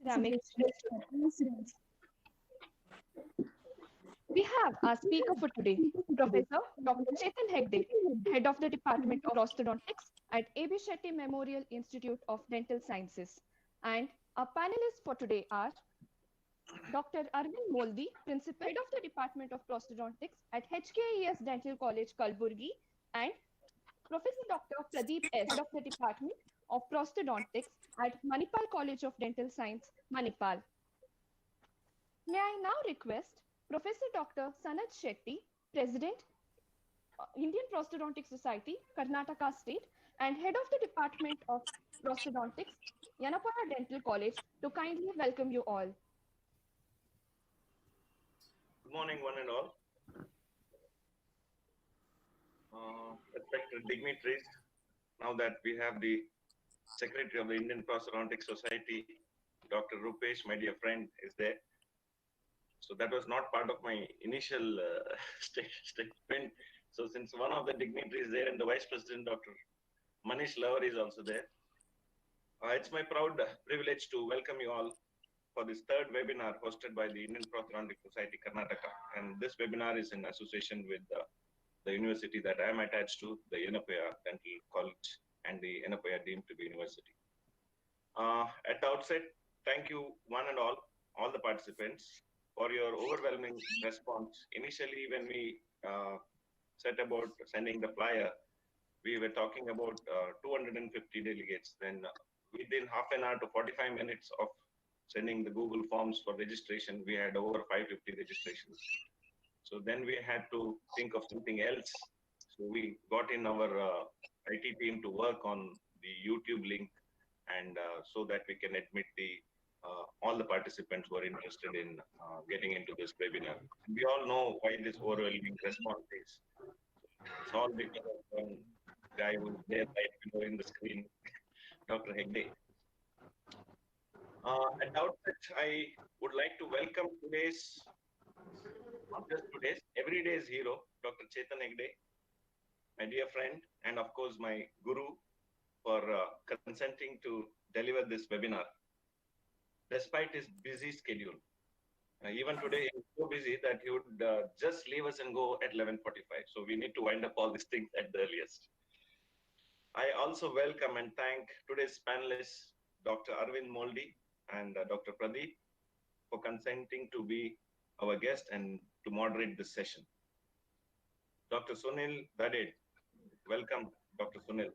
ceramics incidents. We have our speaker for today, Professor Dr. Chetan Hegde, Head of the Department of Prosthodontics at A.B. Shetty Memorial Institute of Dental Sciences. And our panelists for today are Dr. Arvind Moldi, Principal Head of the Department of Prosthodontics at HKES Dental College, Kalburgi, and Professor Dr. Pradeep S., Head of the Department of Prosthodontics at Manipal College of Dental Science, Manipal. May I now request Professor Dr. Sanat Shetty, President, Indian Prosthodontic Society, Karnataka State, and Head of the Department of Prosthodontics, Yenepoya Dental College, to kindly welcome you all. Good morning, one and all. Respected dignitaries, now that we have the Secretary of the Indian Prosthodontic Society, Dr. Rupesh, my dear friend, is there. So that was not part of my initial statement. So since one of the dignitaries is there and the Vice President, Dr. Manish Lavar, is also there, it's my proud privilege to welcome you all for this third webinar hosted by the Indian Prosthodontic Society, Karnataka. And this webinar is in association with the university that I am attached to, the Yenepoya Dental College and the Yenepoya deemed to be university. At the outset, thank you one and all the participants, for your overwhelming response. Initially, when we set about sending the flyer, we were talking about 250 delegates. Then within half an hour to 45 minutes of sending the Google Forms for registration, we had over 550 registrations. So then we had to think of something else. So we got in our IT team to work on the YouTube link, and so that we can admit all the participants who are interested in getting into this webinar. We all know why this overwhelming response is. It's all because of one guy who's there right below in the screen, Dr. Hegde. At the outset, I would like to welcome today's, not just today's, every day's hero, Dr. Chetan Hegde, my dear friend, and of course my guru, for consenting to deliver this webinar, despite his busy schedule. Even today, he's so busy that he would just leave us and go at 11:45. So we need to wind up all these things at the earliest. I also welcome and thank today's panelists, Dr. Arvind Moldi and Dr. Pradeep, for consenting to be our guest and to moderate this session. Dr. Sunil Daded, welcome, Dr. Sunil.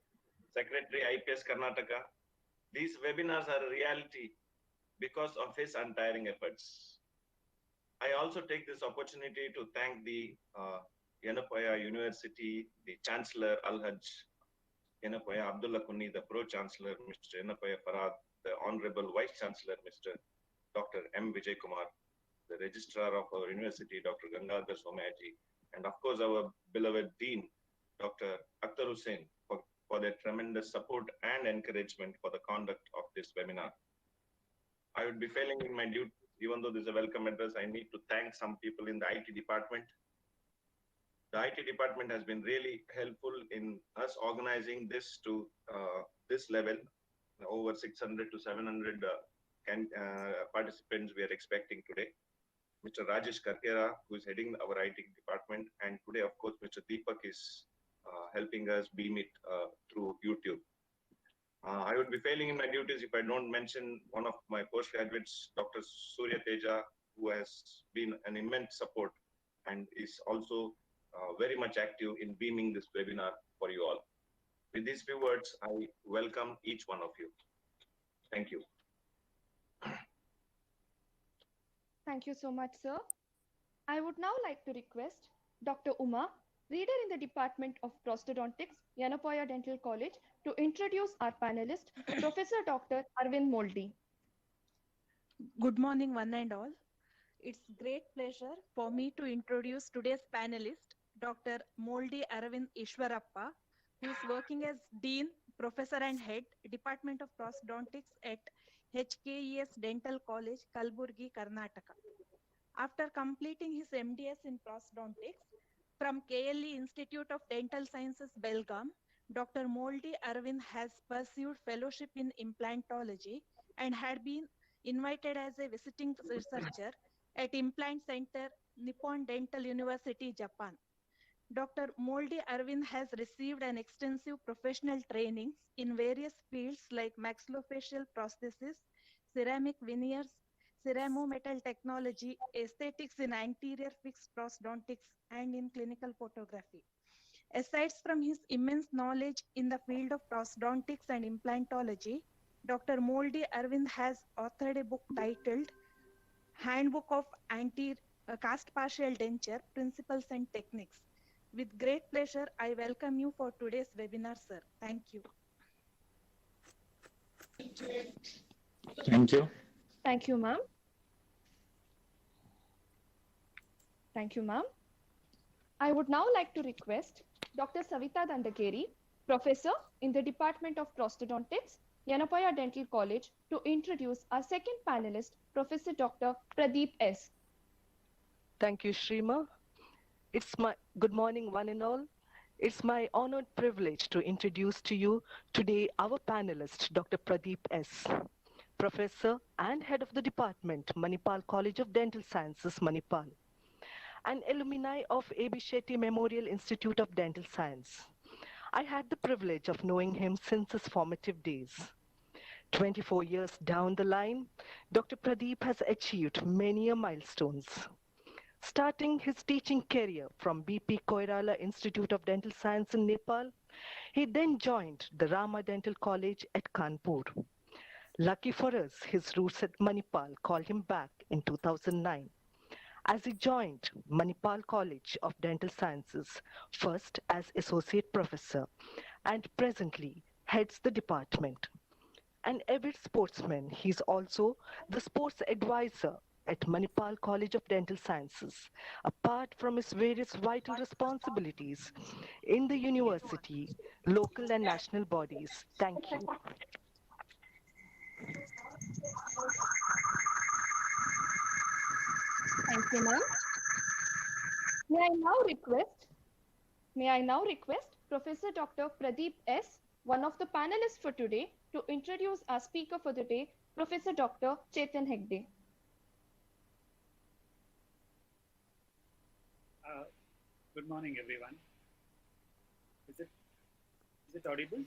Secretary, IPS Karnataka. These webinars are a reality because of his untiring efforts. I also take this opportunity to thank the Yenepoya University, the Chancellor Al-Hajj Yenepoya Abdullah Kunni, the Pro-Chancellor, Mr. Yenepoya Farad, the Honorable Vice-Chancellor, Mr. Dr. M. Vijay Kumar, the Registrar of our University, Dr. Gangadhar Somayaji, and of course our beloved Dean, Dr. Akhtar Hussain, for their tremendous support and encouragement for the conduct of this webinar. I would be failing in my duty, even though this is a welcome address. I need to thank some people in the IT department. The IT department has been really helpful in us organizing this to this level. Over 600 to 700 participants we are expecting today. Mr. Rajesh Karkera, who is heading our IT department, and today, of course, Mr. Deepak is helping us beam it through YouTube. I would be failing in my duties if I don't mention one of my postgraduates, Dr. Surya Teja, who has been an immense support and is also very much active in beaming this webinar for you all. With these few words, I welcome each one of you. Thank you. Thank you so much, sir. I would now like to request Dr. Uma, Reader in the Department of Prosthodontics, Yenepoya Dental College, to introduce our panelist, Professor Dr. Arvind Moldi. Good morning, one and all. It's great pleasure for me to introduce today's panelist, Dr. Moldi Aravind Ishwarappa, who is working as Dean, Professor and Head, Department of Prosthodontics at HKES Dental College, Kalburgi, Karnataka. After completing his MDS in Prosthodontics from KLE Institute of Dental Sciences, Belgaum, Dr. Moldi Aravind has pursued fellowship in implantology and had been invited as a visiting researcher at Implant Center, Nippon Dental University, Japan. Dr. Moldy Arvind has received an extensive professional training in various fields like maxillofacial prosthesis, ceramic veneers, ceramo-metal technology, aesthetics in anterior fixed prosthodontics, and in clinical photography. Aside from his immense knowledge in the field of prosthodontics and implantology, Dr. Moldy Arvind has authored a book titled Handbook of Cast Partial Denture Principles and Techniques. With great pleasure, I welcome you for today's webinar, sir. Thank you. Thank you. Thank you, ma'am. Thank you, ma'am. I would now like to request Dr. Savita Dandageri, Professor in the Department of Prosthodontics, Yenepoya Dental College, to introduce our second panelist, Professor Dr. Pradeep S. Thank you, Shrima. Good morning, one and all. It's my honored privilege to introduce to you today our panelist, Dr. Pradeep S., Professor and Head of the Department, Manipal College of Dental Sciences, Manipal, an alumni of A.B. Shetty Memorial Institute of Dental Science. I had the privilege of knowing him since his formative days. 24 years down the line, Dr. Pradeep has achieved many milestones. Starting his teaching career from BP Koirala Institute of Dental Science in Nepal, he then joined the Rama Dental College at Kanpur. Lucky for us, his roots at Manipal called him back in 2009, as he joined Manipal College of Dental Sciences, first as Associate Professor, and presently heads the department. An avid sportsman, he is also the sports advisor at Manipal College of Dental Sciences, apart from his various vital responsibilities in the university, local and national bodies. Thank you. Thank you, ma'am. May I now request Professor Dr. Pradeep S., one of the panelists for today, to introduce our speaker for the day, Professor Dr. Chetan Hegde. Good morning, everyone. Is it audible?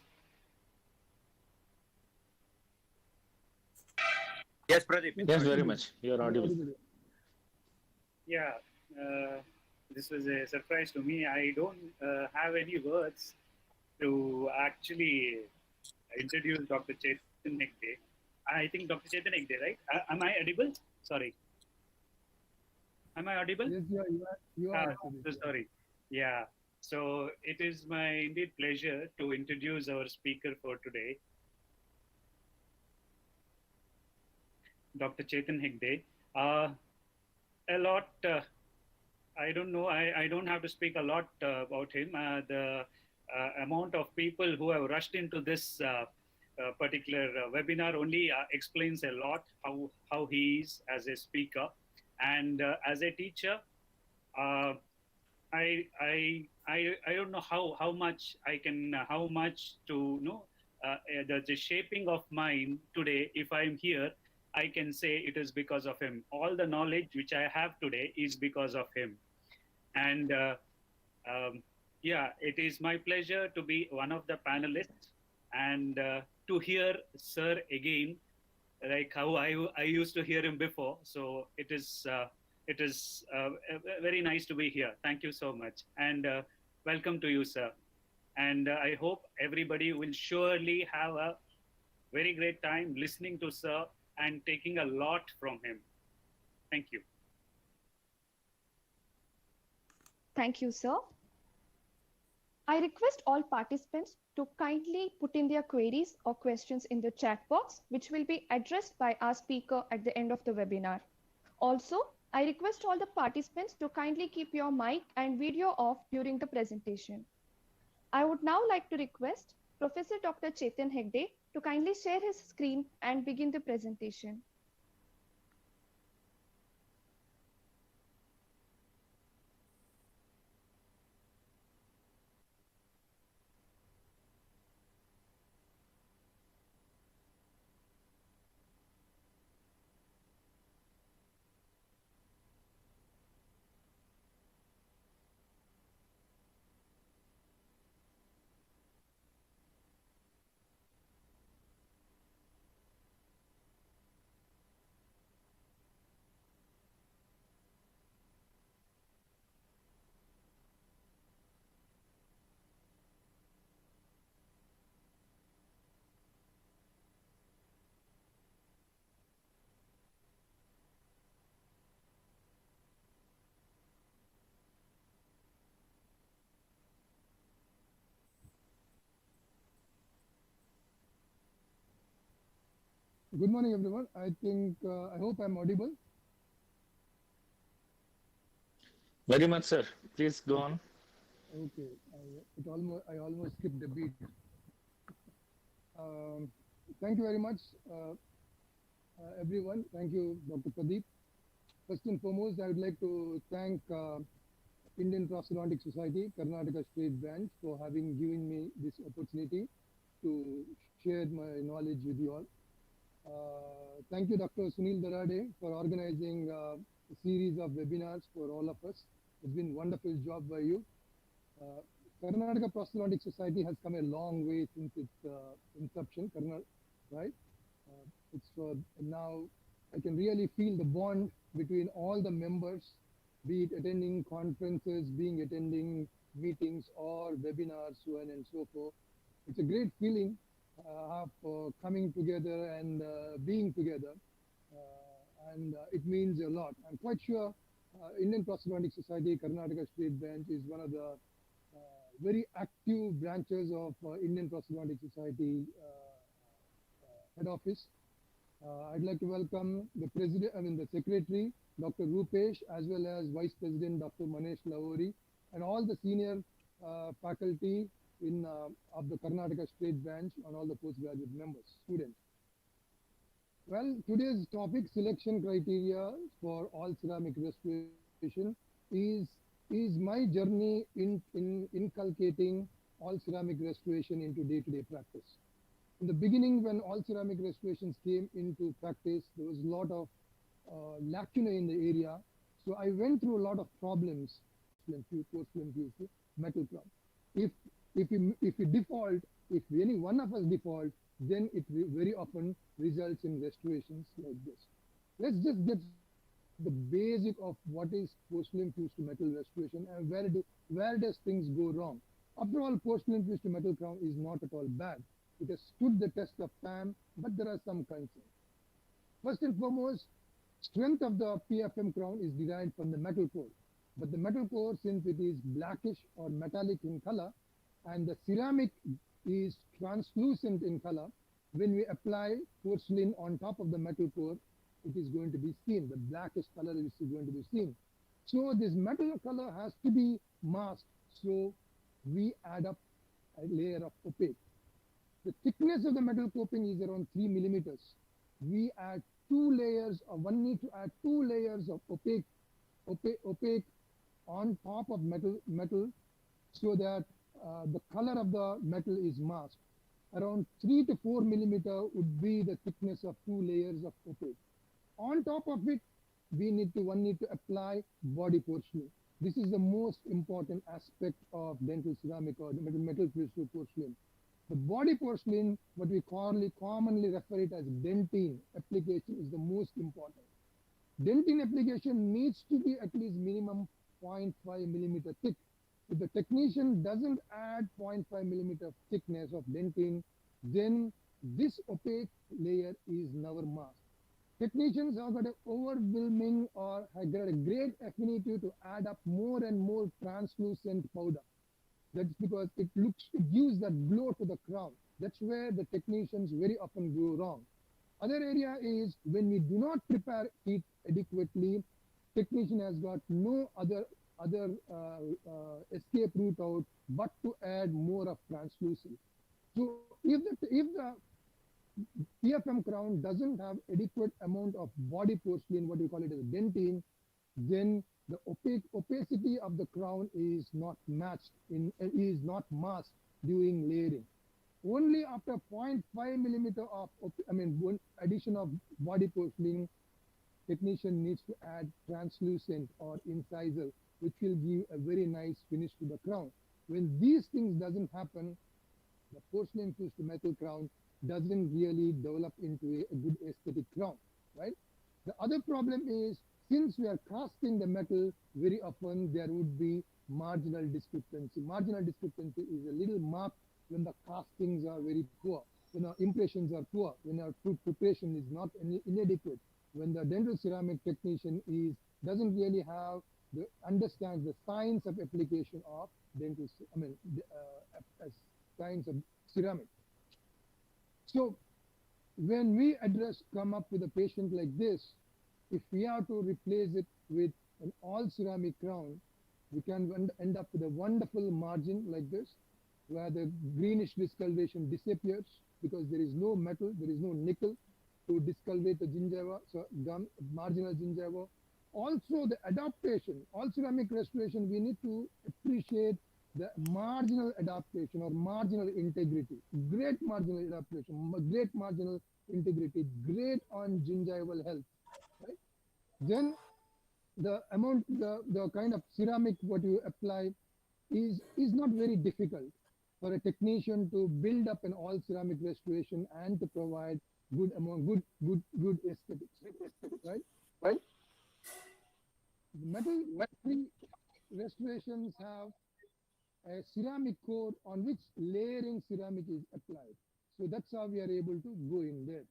Yes, Pradeep. Yes, very much. You are audible. Yeah, this was a surprise to me. I don't have any words to actually introduce Dr. Chetan Hegde. I think Dr. Chetan Hegde, right? Am I audible? Sorry. Am I audible? Yes, you are. So sorry. Yeah. So it is my indeed pleasure to introduce our speaker for today, Dr. Chetan Hegde. A lot, I don't know, I don't have to speak a lot about him. The amount of people who have rushed into this particular webinar only explains a lot how he is as a speaker. And as a teacher, I don't know how much I can, how much to know the shaping of mine today. If I'm here, I can say it is because of him. All the knowledge which I have today is because of him. And yeah, it is my pleasure to be one of the panelists and to hear Sir again, like how I used to hear him before. So it is very nice to be here. Thank you so much. And welcome to you, sir. And I hope everybody will surely have a very great time listening to Sir and taking a lot from him. Thank you. Thank you, sir. I request all participants to kindly put in their queries or questions in the chat box, which will be addressed by our speaker at the end of the webinar. Also, I request all the participants to kindly keep your mic and video off during the presentation. I would now like to request Professor Dr. Chetan Hegde to kindly share his screen and begin the presentation. Good morning, everyone. I hope I'm audible. Very much, sir. Please go on. Okay, I almost skipped a beat. Um, Thank you very much, everyone. Thank you, Dr. Pradeep. First and foremost, I would like to thank Indian Prosthodontic Society, Karnataka State Branch, for having given me this opportunity to share my knowledge with you all. Thank you, Dr. Sunil Darade, for organizing a series of webinars for all of us. It's been a wonderful job by you. Uh, Karnataka Prosthodontic Society has come a long way since its inception, right? It's for now, I can really feel the bond between all the members, be it attending conferences, being attending meetings or webinars, so on and so forth. It's a great feeling of coming together and being together, and it means a lot. I'm quite sure Indian Prosthodontic Society, Karnataka State Branch is one of the very active branches of Indian Prosthodontic Society head office. I'd like to welcome the the secretary, Dr. Rupesh, as well as Vice President, Dr. Manesh Lavori, and all the senior faculty in of the Karnataka State Branch and all the postgraduate members, students. Well, today's topic, selection criteria for all ceramic restoration, is is my journey in inculcating all ceramic restoration into day-to-day practice. In the beginning, when all ceramic restorations came into practice, there was a lot of lacuna in the area. So I went through a lot of problems, porcelain fused metal crown. If if we default, if any one of us default, then it very often results in restorations like this. Let's just get the basic of what is porcelain fused to metal restoration and where does things go wrong. After all, porcelain fused to metal crown is not at all bad. It has stood the test of time, but there are some concerns. First and foremost, strength of the PFM crown is derived from the metal core. But the metal core, since it is blackish or metallic in color, and the ceramic is translucent in color, when we apply porcelain on top of the metal core, it is going to be seen. The blackish color is going to be seen. So this metal color has to be masked. So we add up a layer of opaque. The thickness of the metal coping is around 3 millimeters. We add two layers, or one need to add two layers of opaque on top of metal so that the color of the metal is masked. Around 3 to 4 millimeter would be the thickness of two layers of opaque. On top of it, one need to apply body porcelain. This is the most important aspect of dental ceramic or metal fused porcelain. The body porcelain, what we commonly refer it as dentine application, is the most important. Dentine application needs to be at least minimum 0.5 millimeter thick. If the technician doesn't add 0.5 millimeter thickness of dentine, then this opaque layer is never masked. Technicians have got an overwhelming or have got a great affinity to add up more and more translucent powder. That's because it gives that glow to the crown. That's where the technicians very often go wrong. Other area is when we do not prepare it adequately, technician has got no other escape route out but to add more of translucent. So if the PFM crown doesn't have adequate amount of body porcelain, what we call it as dentine, then the opacity of the crown is not matched is not masked during layering. Only after 0.5 millimeter of one addition of body porcelain, technician needs to add translucent or incisal, which will give a very nice finish to the crown. When these things doesn't happen, the porcelain fused metal crown doesn't really develop into a good aesthetic crown, right? The other problem is, since we are casting the metal, very often there would be marginal discrepancy. Marginal discrepancy is a little mark when the castings are very poor, when our impressions are poor, when our preparation is not inadequate, when the dental ceramic technician doesn't really have understands the science of application of dental, science of ceramic. So when we come up with a patient like this, if we have to replace it with an all ceramic crown, we can end up with a wonderful margin like this, where the greenish discoloration disappears because there is no metal, there is no nickel to discolorate the gingiva, so gum, marginal gingiva. Also the adaptation, all ceramic restoration, we need to appreciate the marginal adaptation or marginal integrity. Great marginal adaptation, great marginal integrity, great on gingival health, right? Then the amount, the kind of ceramic what you apply is not very difficult for a technician to build up an all ceramic restoration and to provide good amount, good aesthetics, right? Right? Metal restorations have a ceramic core on which layering ceramic is applied. So that's how we are able to go in there.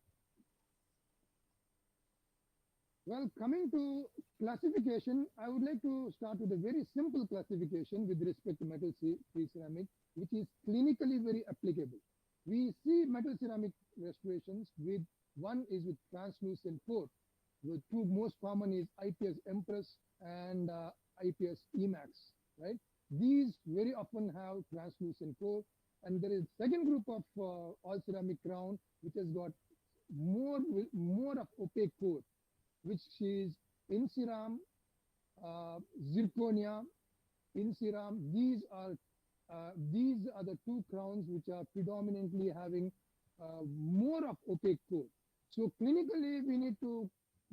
Well, coming to classification, I would like to start with a very simple classification with respect to metal-free ceramic, which is clinically very applicable. We see metal ceramic restorations with, one is with translucent core. The two most common is IPS Empress and IPS Emax, right? These very often have translucent core. And there is second group of all ceramic crown, which has got more of opaque core, which is In-Ceram, Zirconia, In-Ceram. These are the two crowns which are predominantly having more of opaque core. So clinically, we need to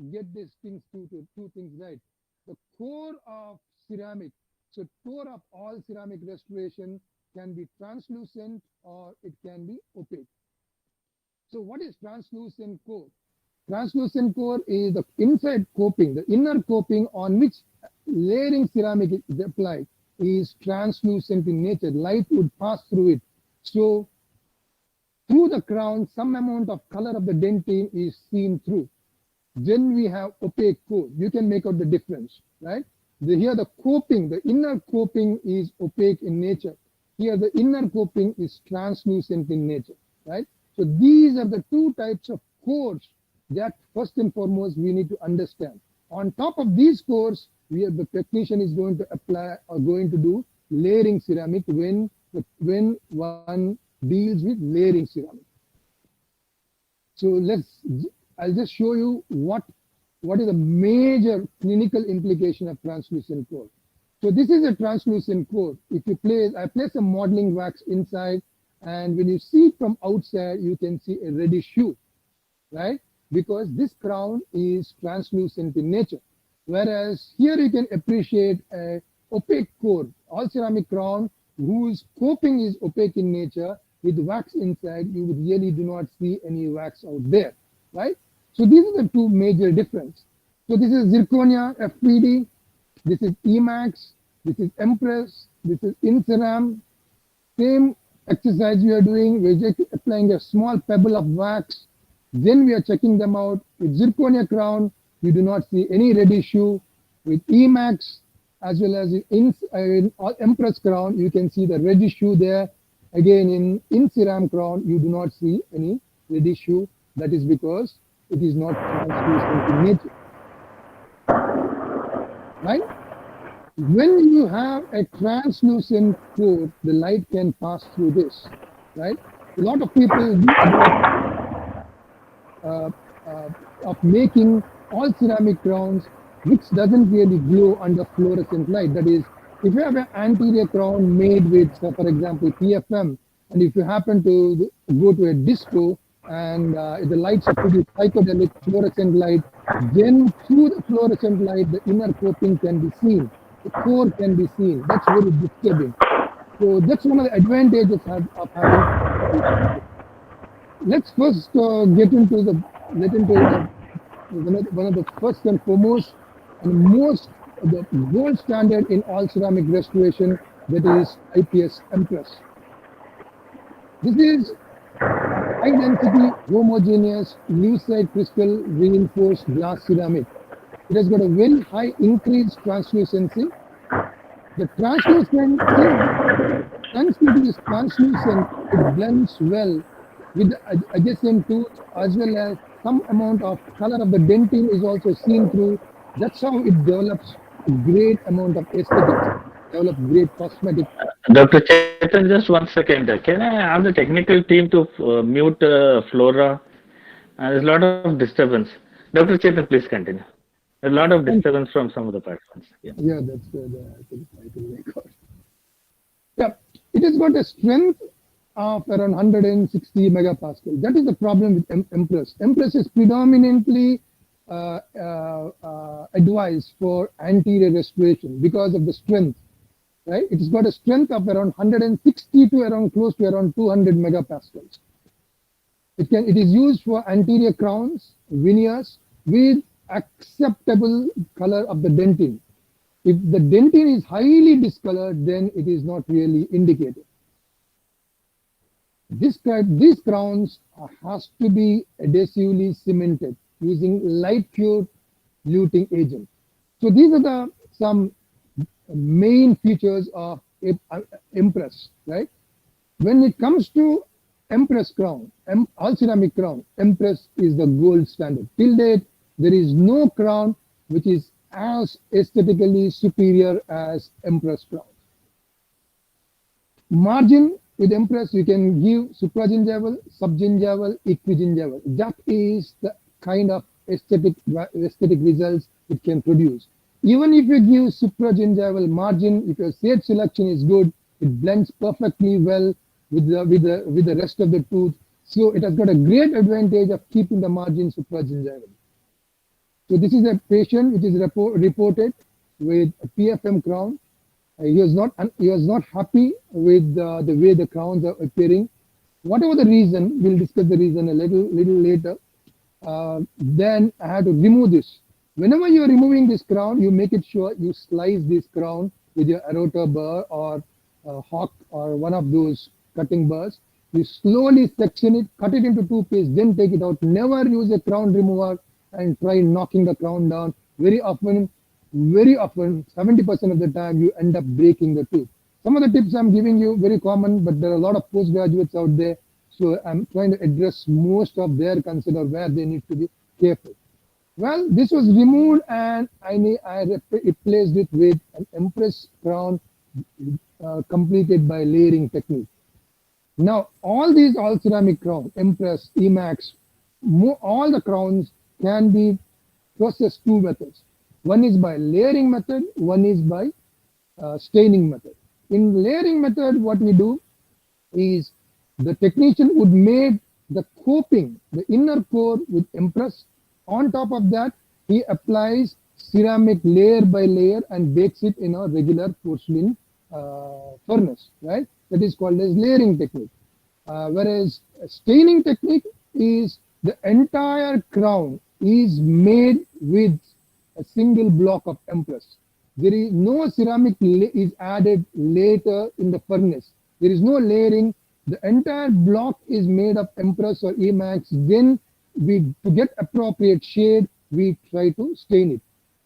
get these things two things right. The core of ceramic, so core of all ceramic restoration can be translucent or it can be opaque. So what is translucent core? Translucent core is the inside coping, the inner coping on which layering ceramic is applied is translucent in nature. Light would pass through it. So through the crown, some amount of color of the dentine is seen through. Then we have opaque core. You can make out the difference, right? Here the coping, the inner coping is opaque in nature. Here the inner coping is translucent in nature, right? So these are the two types of cores that first and foremost we need to understand. On top of these cores, the technician is going to apply or going to do layering ceramic when one deals with layering ceramic. So I'll just show you what is a major clinical implication of translucent core. So this is a translucent core. If you I place a modeling wax inside, and when you see it from outside, you can see a reddish hue, right? Because this crown is translucent in nature. Whereas here you can appreciate a opaque core, all ceramic crown whose coping is opaque in nature with wax inside, you really do not see any wax out there, right? So these are the two major differences. So this is Zirconia FPD, this is Emax, this is Empress, this is In-Ceram. Same exercise we are doing, we're just applying a small pebble of wax. Then we are checking them out. With Zirconia crown, you do not see any reddish hue. With Emax, as well as in Empress crown, you can see the reddish hue there. Again, in In-Ceram crown, you do not see any reddish hue. That is because it is not translucent in nature. Right? When you have a translucent core, the light can pass through this. Right? A lot of people do of making all ceramic crowns which doesn't really glow under fluorescent light. That is, if you have an anterior crown made with, for example, PFM, and if you happen to go to a disco and the lights are pretty psychedelic fluorescent light, then through the fluorescent light, the inner coping can be seen, the core can be seen. That's very disturbing. So that's one of the advantages of having. Let's first get into one of the first and foremost and the gold standard in all ceramic restoration, that is IPS Empress. This is high density, homogeneous, lucite crystal reinforced glass ceramic. It has got a very high increased translucency. The translucency is translucent, it blends well with the adjacent tooth, as well as some amount of color of the dentin is also seen through. That's how it develops a great amount of aesthetics, develop great cosmetic. Dr. Chetan, just one second. Can I have the technical team to mute Flora? There's a lot of disturbance. Dr. Chetan, please continue. There's a lot of And disturbance from some of the participants. Yeah. yeah, that's the I can make out. Yeah, it has got a strength of around 160 megapascal. That is the problem with Empress. Empress is predominantly advised for anterior restoration because of the strength, right? It's got a strength of around 160 to around close to around 200 megapascals. It is used for anterior crowns, veneers with acceptable color of the dentin. If the dentin is highly discolored, then it is not really indicated. These crowns has to be adhesively cemented using light cured luting agent. So these are the some main features of Empress, right? When it comes to Empress crown, all ceramic crown, Empress is the gold standard. Till date, there is no crown which is as aesthetically superior as Empress crown. Margin with Empress, you can give supragingival, subgingival, equigingival. That is the kind of aesthetic results it can produce. Even if you give supragingival margin, if your shade selection is good, it blends perfectly well with the rest of the tooth. So it has got a great advantage of keeping the margin supragingival. So this is a patient which is reported with a PFM crown. He was not happy with the way the crowns are appearing. Whatever the reason, we'll discuss the reason a little later. Then I had to remove this. Whenever you are removing this crown, you make it sure you slice this crown with your rotor burr or hawk or one of those cutting burrs. You slowly section it, cut it into two pieces, then take it out. Never use a crown remover and try knocking the crown down. Very often, 70% of the time, you end up breaking the tooth. Some of the tips I'm giving you, very common, but there are a lot of postgraduates out there. So I'm trying to address most of their concern or where they need to be careful. Well, this was removed and I replaced it with an Empress crown completed by layering technique. Now, all ceramic crown, Empress, Emax, all the crowns can be processed two methods. One is by layering method, one is by staining method. In layering method, what we do is the technician would make the coping, the inner core with Empress. On top of that, he applies ceramic layer by layer and bakes it in a regular porcelain furnace, right? That is called as layering technique. Whereas staining technique is the entire crown is made with a single block of Empress. There is no ceramic is added later in the furnace. There is no layering. The entire block is made of Empress or Emax. Then to get appropriate shade, we try to stain it.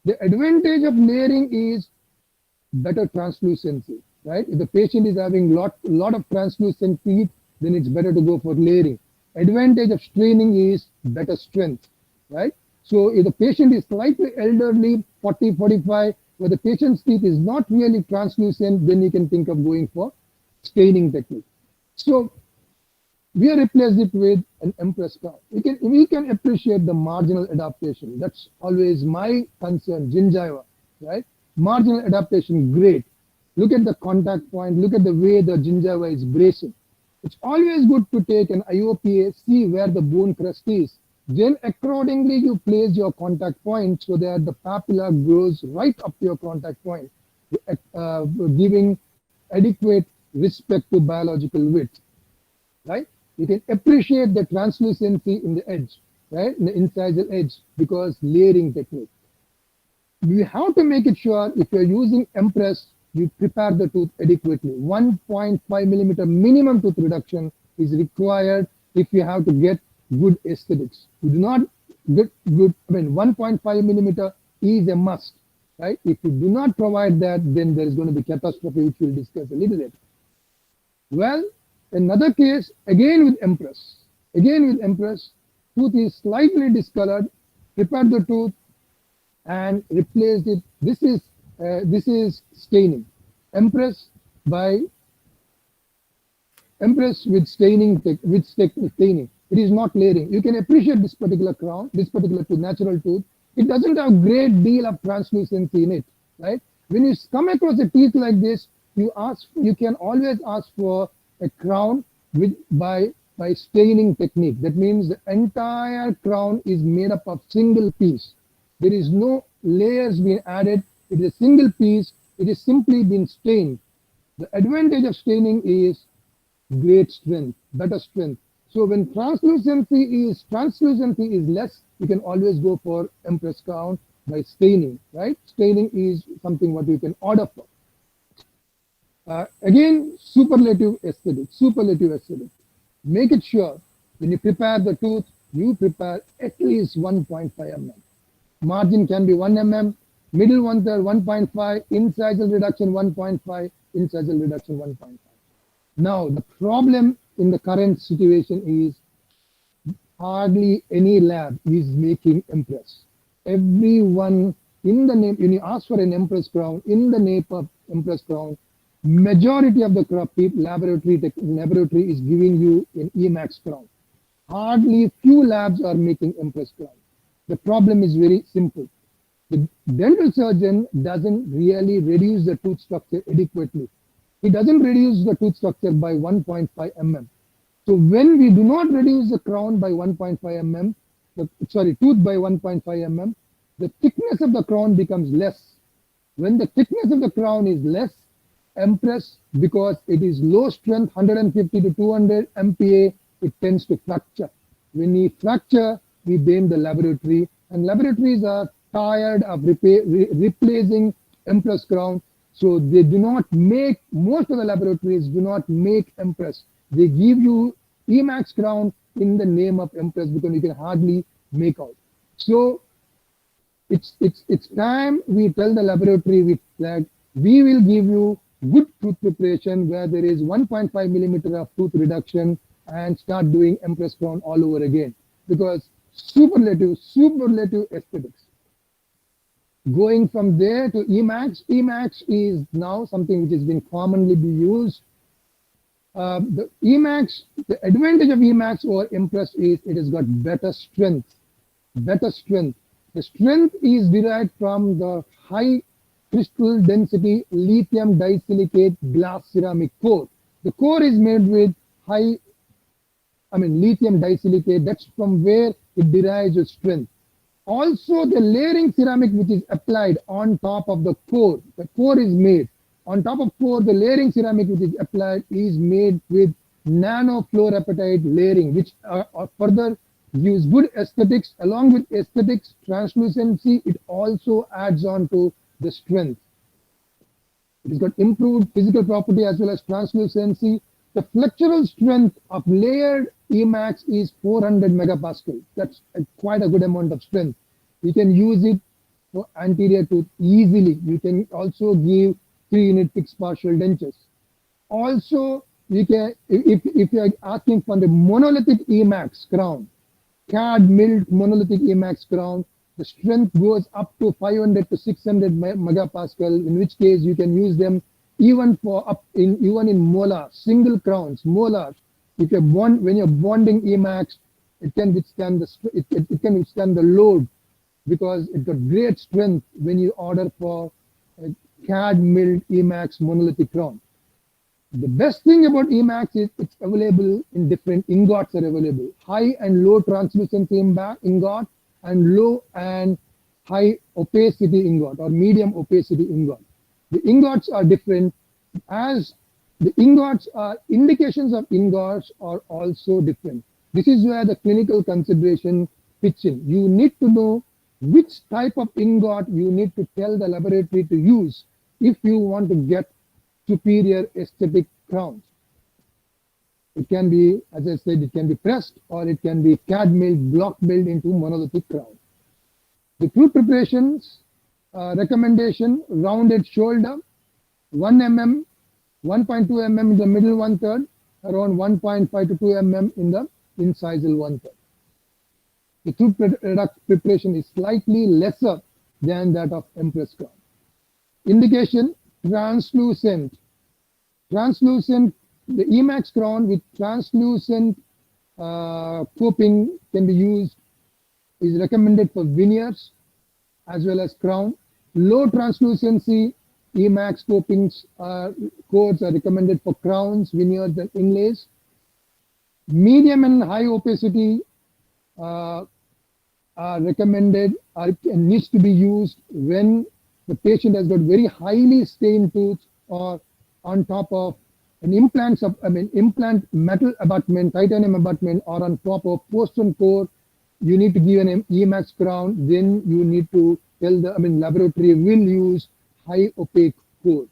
The advantage of layering is better translucency, right? If the patient is having lot of translucent teeth, then it's better to go for layering. Advantage of staining is better strength, right? So if the patient is slightly elderly, 40, 45, where the patient's teeth is not really translucent, then you can think of going for staining technique. So we have replaced it with an Empress crown. We can appreciate the marginal adaptation. That's always my concern, gingiva, right? Marginal adaptation, great. Look at the contact point, look at the way the gingiva is bracing. It's always good to take an IOPA, see where the bone crust is. Then accordingly, you place your contact point so that the papilla grows right up to your contact point, giving adequate respect to biological width, right? You can appreciate the translucency in the edge, right? In the incisal edge, because layering technique. You have to make it sure if you're using Empress, you prepare the tooth adequately. 1.5 millimeter minimum tooth reduction is required if you have to get good aesthetics. You do not get good, 1.5 millimeter is a must, right? If you do not provide that, then there is going to be catastrophe, which we'll discuss a little later. Well, another case, again with Empress. Again with Empress, tooth is slightly discolored, prepare the tooth and replace it. This is staining. Empress by Empress with staining. It is not layering. You can appreciate this particular crown, this particular tooth, natural tooth. It doesn't have great deal of translucency in it, right? When you come across a teeth like this, you can always ask for a crown by staining technique. That means the entire crown is made up of single piece. There is no layers being added. It is a single piece. It is simply been stained. The advantage of staining is great strength, better strength. So when translucency is less, you can always go for Empress crown by staining, right? Staining is something what you can order for. Again, superlative aesthetic. Make it sure when you prepare the tooth, you prepare at least 1.5 mm. Margin can be 1 mm, middle 1/3 1.5, incisal reduction 1.5, incisal reduction 1.5. Now the problem in the current situation is hardly any lab is making Empress. Everyone in the name, when you ask for an Empress crown, in the name of Empress crown, majority of the laboratory is giving you an Emax crown. Hardly few labs are making Empress crown. The problem is very simple. The dental surgeon doesn't really reduce the tooth structure adequately. He doesn't reduce the tooth structure by 1.5 mm. So when we do not reduce the crown by 1.5 mm, tooth by 1.5 mm, the thickness of the crown becomes less. When the thickness of the crown is less, Empress, because it is low strength, 150 to 200 MPa, it tends to fracture. When we fracture, we blame the laboratory, and laboratories are tired of replacing Empress crown. So they do not make, most of the laboratories do not make Empress. They give you Emax crown in the name of Empress because you can hardly make out. So it's time we tell the laboratory that we will give you good tooth preparation where there is 1.5 millimeter of tooth reduction and start doing Empress crown all over again, because superlative aesthetics. Going from there to Emax is now something which has been commonly be used. The advantage of Emax over Empress is it has got better strength. The strength is derived from the high crystal density lithium disilicate glass ceramic core. The core is made with lithium disilicate. That's from where it derives its strength. Also, the layering ceramic which is applied on top of the core is made. On top of core, the layering ceramic which is applied is made with nanofluorapatite layering, which further gives good aesthetics. Along with aesthetics, translucency, it also adds on to the strength. It has got improved physical property as well as translucency. The flexural strength of layered Emax is 400 megapascal. That's quite a good amount of strength. You can use it for anterior tooth easily. You can also give 3-unit fixed partial dentures. Also, you can, if you are asking for the monolithic Emax crown, CAD milled monolithic Emax crown, the strength goes up to 500 to 600 megapascal, in which case you can use them even in molar, single crowns, molars. If you're when you're bonding Emax, it can withstand the load because it got great strength when you order for a CAD milled Emax monolithic crown. The best thing about Emax is it's available in different ingots are available. High and low translucency ingot and low and high opacity ingot or medium opacity ingot. The ingots are different, as the ingots are indications of ingots are also different. This is where the clinical consideration fits in. You need to know which type of ingot you need to tell the laboratory to use if you want to get superior aesthetic crowns. It can be, as I said, it can be pressed or it can be CAD milled, block milled into monolithic crown. The tooth preparations recommendation: rounded shoulder, 1 mm, 1.2 mm in the middle 1/3, around 1.5 to 2 mm in the incisal 1/3. The tooth preparation is slightly lesser than that of Empress crown. Indication, translucent. Translucent, the Emax crown with translucent coping can be used, is recommended for veneers as well as crown. Low translucency Emax copings codes are recommended for crowns, veneers and inlays. Medium and high opacity are recommended or needs to be used when the patient has got very highly stained tooth or on top of an implant metal abutment, titanium abutment, or on top of postern core. You need to give an Emax crown. Then you need to tell the laboratory will use high opaque core.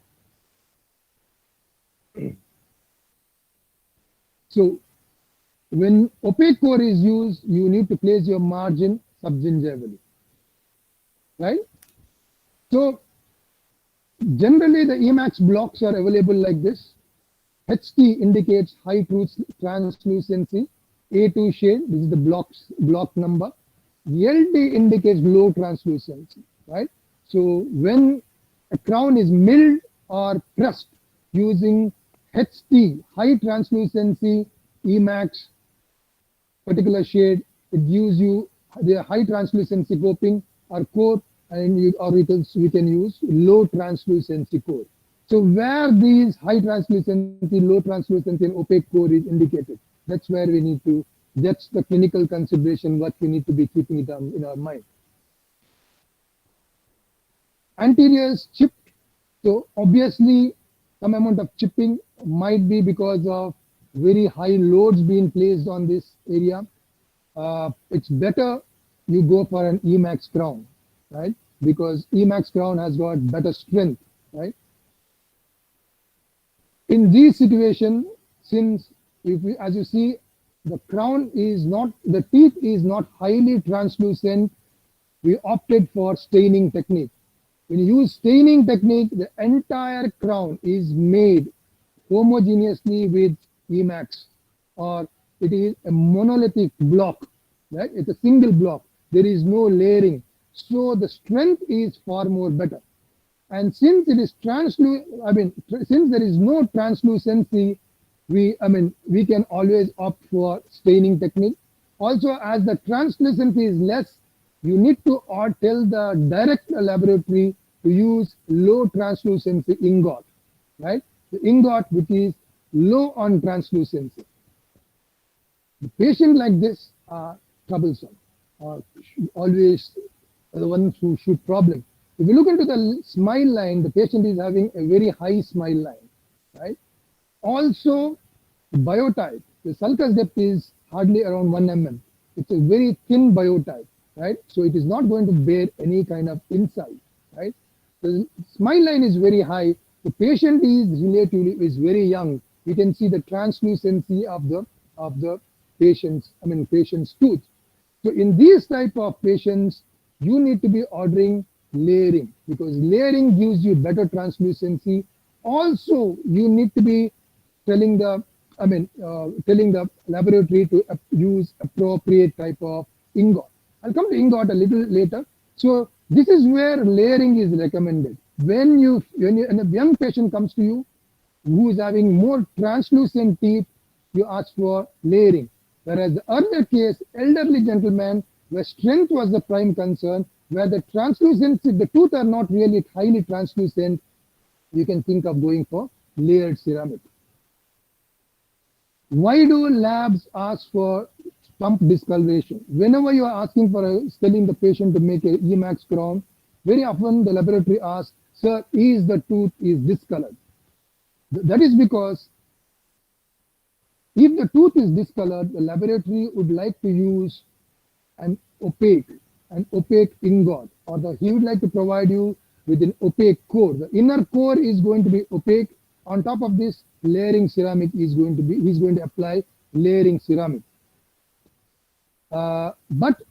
So when opaque core is used, you need to place your margin subgingivally, right? So generally the Emax blocks are available like this. HT indicates high tooth translucency. A2 shade, this is the block number. LD indicates low translucency, right? So when a crown is milled or pressed using HT, high translucency Emax particular shade, it gives you the high translucency coping or core, and we can use low translucency core. So where these high translucency, low translucency and opaque core is indicated, that's where we need to, that's the clinical consideration what we need to be keeping it in our mind. Anteriors chipped, so obviously some amount of chipping might be because of very high loads being placed on this area. It's better you go for an Emax crown, right? Because Emax crown has got better strength, right? In this situation, since as you see, the crown is not, the teeth is not highly translucent, we opted for staining technique. When you use staining technique, the entire crown is made homogeneously with Emax, or it is a monolithic block, right? It's a single block. There is no layering. So the strength is far more better. And since it is since there is no translucency, we can always opt for staining technique. Also, as the translucency is less, you need to tell the direct laboratory to use low translucency ingot, right? The ingot which is low on translucency. The patient like this are troublesome, or always the ones who should problem. If you look into the smile line, the patient is having a very high smile line, right? Also, biotype, the sulcus depth is hardly around 1 mm. It's a very thin biotype, right? So it is not going to bear any kind of insight, right? The smile line is very high. The patient is very young. You can see the translucency of the patient's tooth. So in these type of patients, you need to be ordering layering, because layering gives you better translucency. Also, you need to be telling the laboratory to use appropriate type of ingot. I'll come to ingot a little later. So this is where layering is recommended. When a young patient comes to you who is having more translucent teeth, you ask for layering. Whereas the earlier case, elderly gentleman, where strength was the prime concern, where the translucency, the tooth are not really highly translucent, you can think of going for layered ceramic. Why do labs ask for stump discoloration? Whenever you are asking for telling the patient to make a Emax crown, very often the laboratory asks, sir, is the tooth is discolored? That is because if the tooth is discolored, the laboratory would like to use an opaque ingot, or he would like to provide you with an opaque core. The inner core is going to be opaque. On top of this, layering ceramic is going to be, he's going to apply layering ceramic. But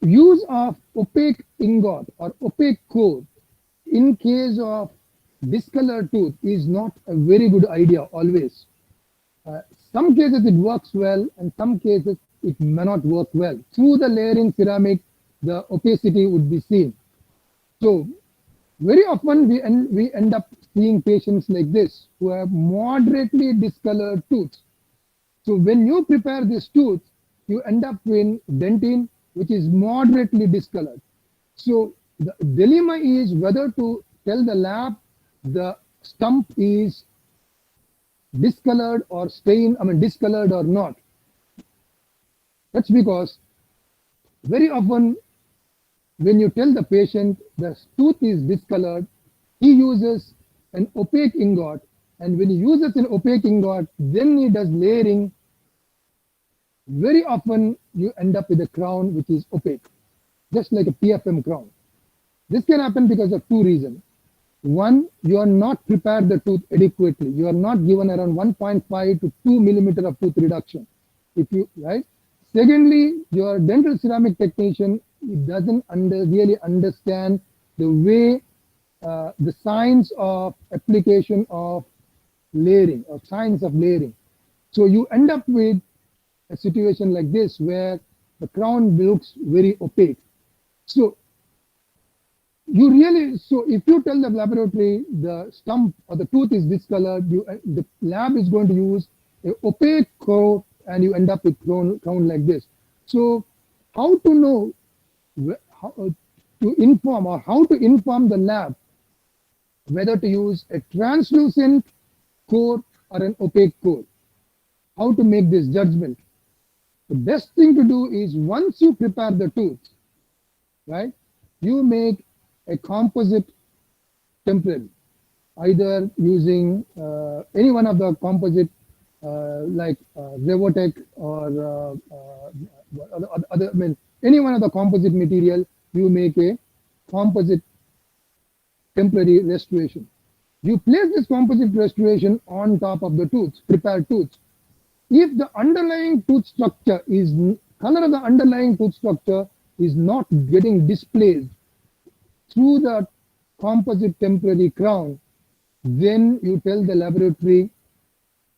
use of opaque ingot or opaque core in case of discolored tooth is not a very good idea always. Some cases it works well, and some cases it may not work well. Through the layering ceramic, the opacity would be seen. So very often we end up seeing patients like this who have moderately discolored tooth. So when you prepare this tooth, you end up with dentine which is moderately discolored. So the dilemma is whether to tell the lab the stump is discolored or discolored or not. That's because very often when you tell the patient the tooth is discolored, he uses an opaque ingot, and when he uses an opaque ingot, then he does layering. Very often you end up with a crown which is opaque, just like a PFM crown. This can happen because of two reasons. One, you are not prepared the tooth adequately. You are not given around 1.5 to 2 millimeter of tooth reduction. Right? Secondly, your dental ceramic technician doesn't really understand the way, the science of application of layering, or science of layering. So you end up with a situation like this where the crown looks very opaque. So if you tell the laboratory the stump or the tooth is discolored, the lab is going to use an opaque coat, and you end up with crown like this. So how to know how to inform the lab whether to use a translucent core or an opaque core? How to make this judgment? The best thing to do is, once you prepare the tooth, right, you make a composite temporary, either using any one of the composite like Revotec or any one of the composite material. You make a composite temporary restoration. You place this composite restoration on top of the tooth, prepared tooth. If the underlying tooth structure is, color of the underlying tooth structure is not getting displaced through the composite temporary crown, then you tell the laboratory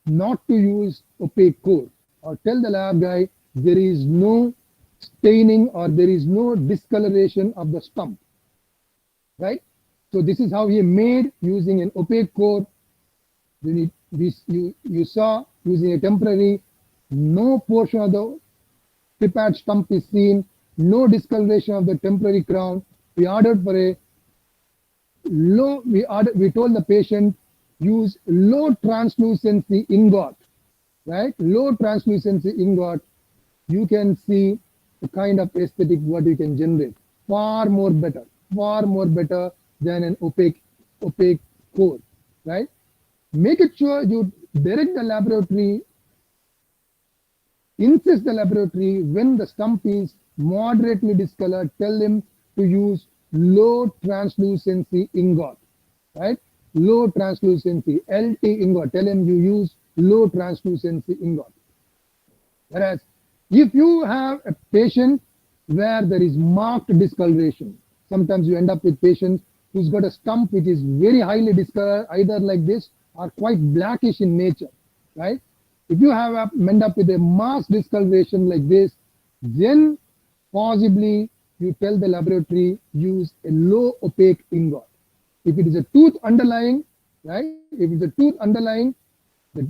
not to use opaque core, or tell the lab guy there is no staining or there is no discoloration of the stump, right? So this is how he made using an opaque core. You saw using a temporary, no portion of the prepared stump is seen, no discoloration of the temporary crown. We ordered for a low, we told the patient use low translucency ingot, right? Low translucency ingot, you can see the kind of aesthetic what you can generate. Far more better than an opaque core, right? Make it sure you direct the laboratory, insist the laboratory when the stump is moderately discolored, tell them to use low translucency ingot, right? Low translucency, LT ingot, tell them you use low translucency ingot. Whereas if you have a patient where there is marked discoloration, sometimes you end up with patients who's got a stump which is very highly discolored, either like this or quite blackish in nature, right? If you have end up with a mass discoloration like this, then possibly you tell the laboratory use a low opaque ingot. If it is a tooth underlying, right? If it's a tooth underlying, the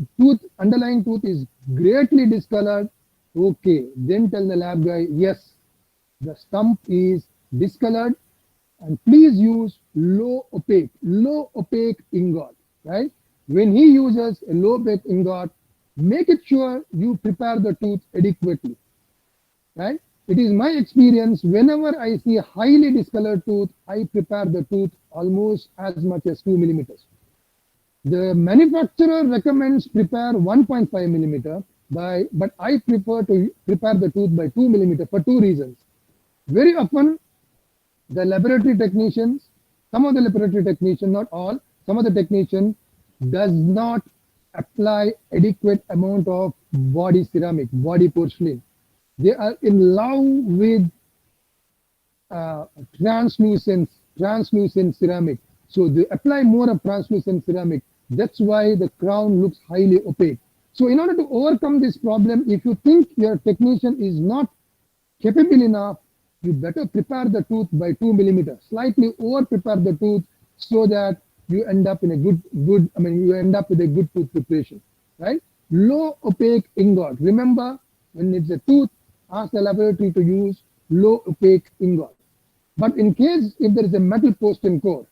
underlying tooth is greatly discolored, okay, then tell the lab guy, yes, the stump is discolored, and please use low opaque ingot, right? When he uses a low opaque ingot, make it sure you prepare the tooth adequately, right? It is my experience, whenever I see a highly discolored tooth, I prepare the tooth almost as much as 2 millimeters. The manufacturer recommends prepare 1.5 millimeter, but I prefer to prepare the tooth by 2 millimeter for two reasons. Very often, the laboratory technicians, some of the laboratory technicians, not all, some of the technicians does not apply adequate amount of body ceramic, body porcelain. They are in love with translucent ceramic. So they apply more of translucent ceramic. That's why the crown looks highly opaque. So in order to overcome this problem, if you think your technician is not capable enough, you better prepare the tooth by 2 millimeters, slightly over prepare the tooth so that you end up in a you end up with a good tooth preparation, right? Low opaque ingot. Remember, when it's a tooth, ask the laboratory to use low opaque ingot. But in case if there is a metal post and core,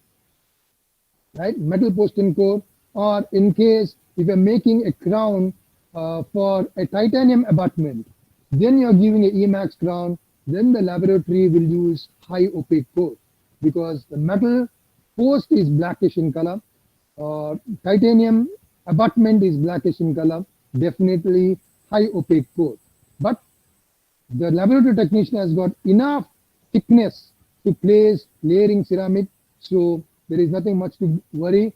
right? Metal post and core, or in case if you're making a crown for a titanium abutment, then you're giving a Emax crown, then the laboratory will use high opaque core because the metal post is blackish in color, titanium abutment is blackish in color, definitely high opaque core. But the laboratory technician has got enough thickness to place layering ceramic, so there is nothing much to worry.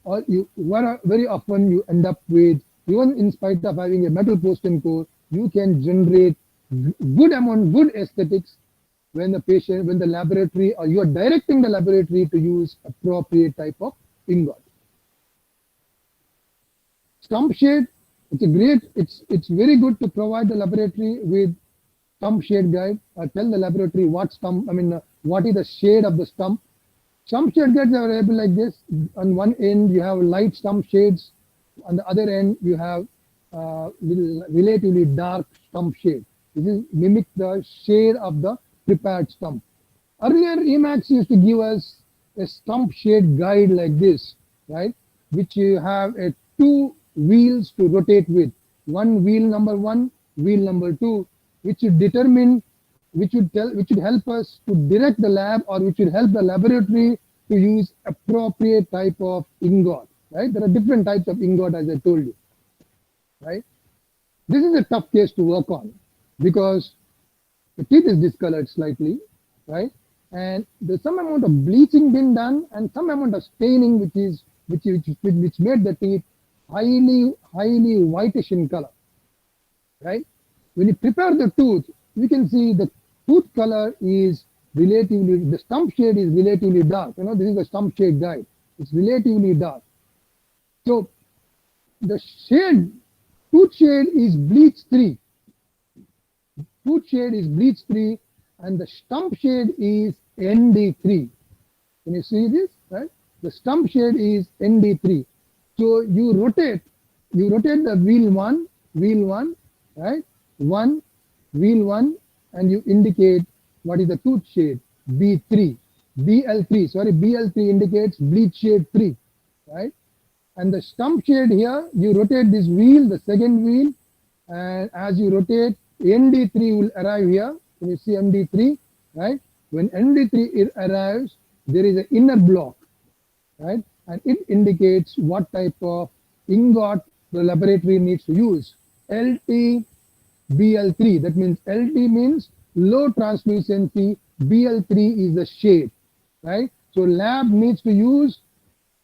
Very often you end up with, even in spite of having a metal post and core, you can generate good aesthetics when the laboratory, or you are directing the laboratory to use appropriate type of ingot. Stump shade, it's very good to provide the laboratory with stump shade guide, or tell the laboratory what is the shade of the stump. Stump shade guides are available like this. On one end you have light stump shades, on the other end you have relatively dark stump shade. This is mimic the shade of the prepared stump. Earlier Emax used to give us a stump shade guide like this, right? Which you have a 2 wheels to rotate with. One wheel number 1, wheel number 2, which would determine, which would help us to direct the lab, or which would help the laboratory to use appropriate type of ingot, right? There are different types of ingot, as I told you, right? This is a tough case to work on because the teeth is discolored slightly, right? And there's some amount of bleaching been done and some amount of staining which made the teeth highly whitish in color, right? When you prepare the tooth, you can see the tooth color is the stump shade is relatively dark. This is the stump shade guide. It's relatively dark. So the tooth shade is bleach 3. Tooth shade is bleach 3 and the stump shade is ND3. Can you see this, right? The stump shade is ND3. So you rotate the wheel 1, right? Wheel 1, and you indicate what is the tooth shade, BL3. BL3 indicates bleach shade 3, right? And the stump shade here, you rotate this wheel, the second wheel, and as you rotate, ND3 will arrive here. Can you see ND3, right? When ND3 arrives, there is an inner block, right? And it indicates what type of ingot the laboratory needs to use. LT BL3, that means LT means low translucency, BL3 is the shade, right? So lab needs to use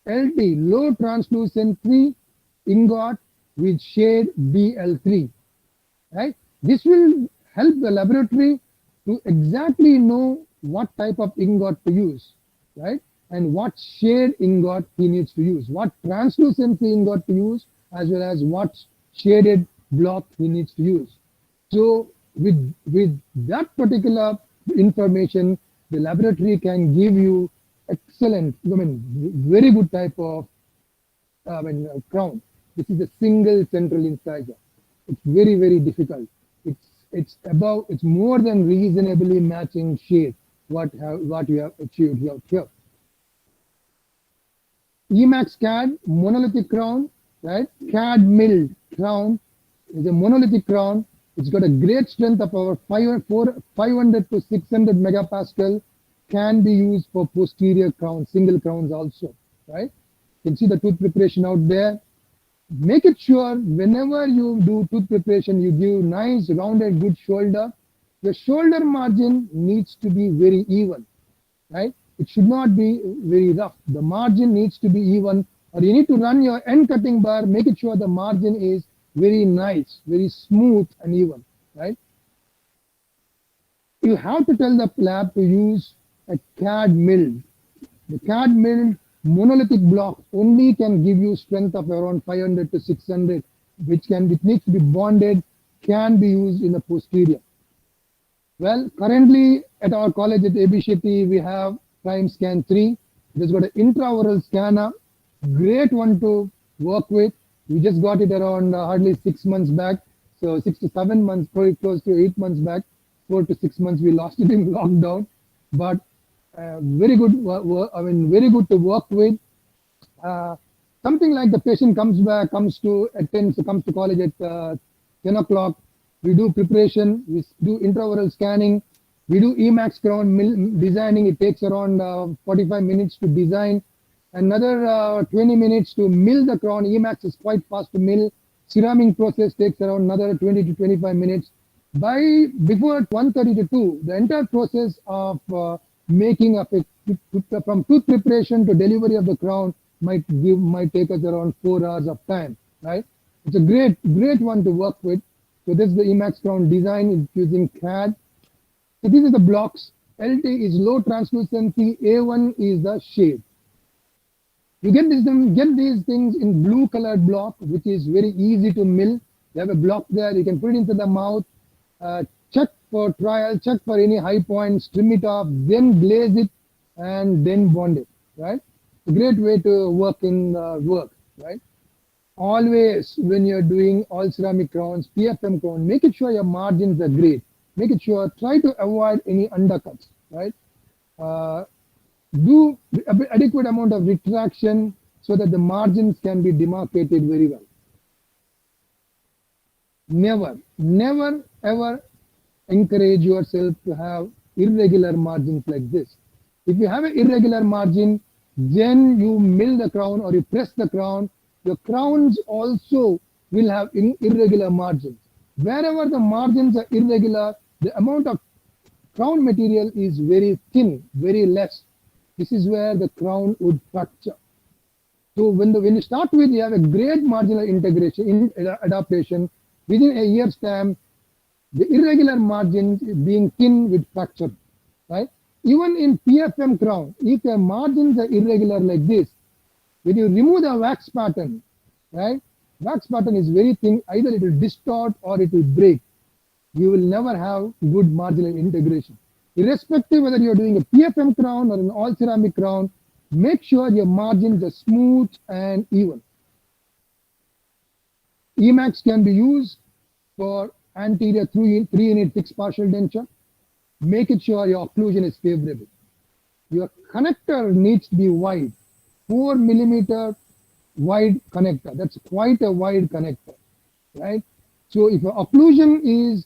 LT, low translucency ingot with shade BL3, right? This will help the laboratory to exactly know what type of ingot to use, right? And what shade ingot he needs to use, what translucency ingot to use, as well as what shaded block he needs to use. So with that particular information, the laboratory can give you excellent, very good type of crown. This is a single central incisor. It's very difficult. It's more than reasonably matching shade what you have achieved here. Emax CAD monolithic crown, right? CAD milled crown is a monolithic crown. It's got a great strength of over 500 to 600 megapascal. Can be used for posterior crowns, single crowns also, right? You can see the tooth preparation out there. Make it sure whenever you do tooth preparation, you give nice rounded good shoulder. The shoulder margin needs to be very even, right? It should not be very rough. The margin needs to be even, or you need to run your end cutting bar, make it sure the margin is very nice, very smooth and even, right? You have to tell the lab to use a CAD milled. The CAD milled monolithic block only can give you strength of around 500 to 600 which needs to be bonded, can be used in the posterior. Well, currently at our college at AB Shetty, we have Prime Scan 3. It has got an intraoral scanner, great one to work with. We just got it around hardly 6 months back. So 6 to 7 months, probably close to 8 months back. 4 to 6 months, we lost it in lockdown. But very good, very good to work with. Something like the patient comes to college at 10 o'clock. We do preparation, we do intraoral scanning, we do Emax crown designing. It takes around 45 minutes to design, another 20 minutes to mill the crown. Emax is quite fast to mill. Ceramic process takes around another 20 to 25 minutes. Before 1:30 to 2, the entire process of making of it from tooth preparation to delivery of the crown might take us around 4 hours of time, right? It's a great one to work with. So this is the Emax crown design. It's using CAD. So these are the blocks. LT is low translucency. A1 is the shade. You get these things in blue colored block, which is very easy to mill. You have a block there. You can put it into the mouth. Check for trial. Check for any high points. Trim it off. Then glaze it, and then bond it. Right. A great way to work in work. Right. Always, when you're doing all ceramic crowns, PFM crown, make it sure your margins are great. Make it sure, try to avoid any undercuts, right? Do adequate amount of retraction so that the margins can be demarcated very well. Never ever encourage yourself to have irregular margins like this. If you have an irregular margin, then you mill the crown or you press the crown, your crowns also will have irregular margins. Wherever the margins are irregular, the amount of crown material is very thin, very less. This is where the crown would fracture. So when you start with, you have a great marginal integration, adaptation. Within a year's time, the irregular margins being thin with fracture, right? Even in PFM crown, if your margins are irregular like this, when you remove the wax pattern, right? Wax pattern is very thin, either it will distort or it will break. You will never have good marginal integration. Irrespective whether you're doing a PFM crown or an all ceramic crown, make sure your margins are smooth and even. Emax can be used for anterior 3-unit fixed partial denture. Make it sure your occlusion is favorable. Your connector needs to be wide. 4 millimeter wide connector. That's quite a wide connector, right? So if your occlusion is